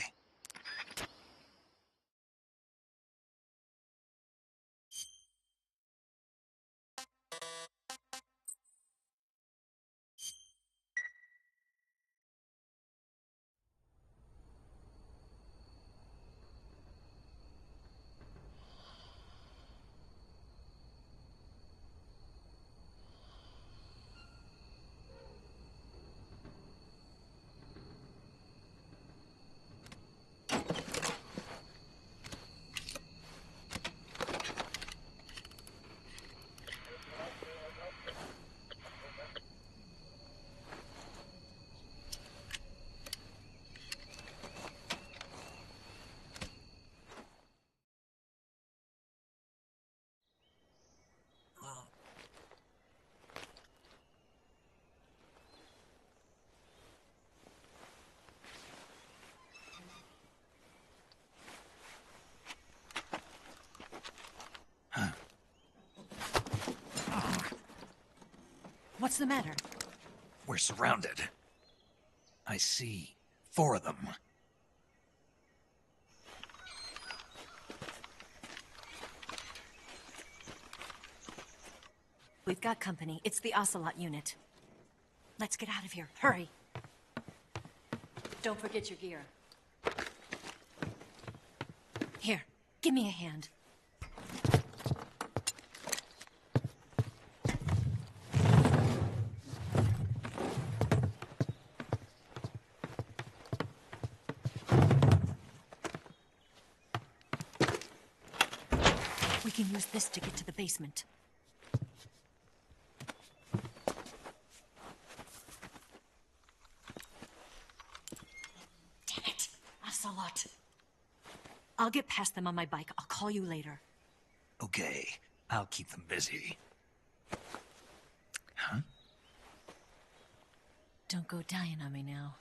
What's the matter? We're surrounded. I see 4 of them. We've got company. It's the Ocelot unit. Let's get out of here. Hurry. Don't forget your gear. Here, give me a hand. We can use this to get to the basement. Damn it! Ocelot. I'll get past them on my bike. I'll call you later. Okay, I'll keep them busy. Huh? Don't go dying on me now.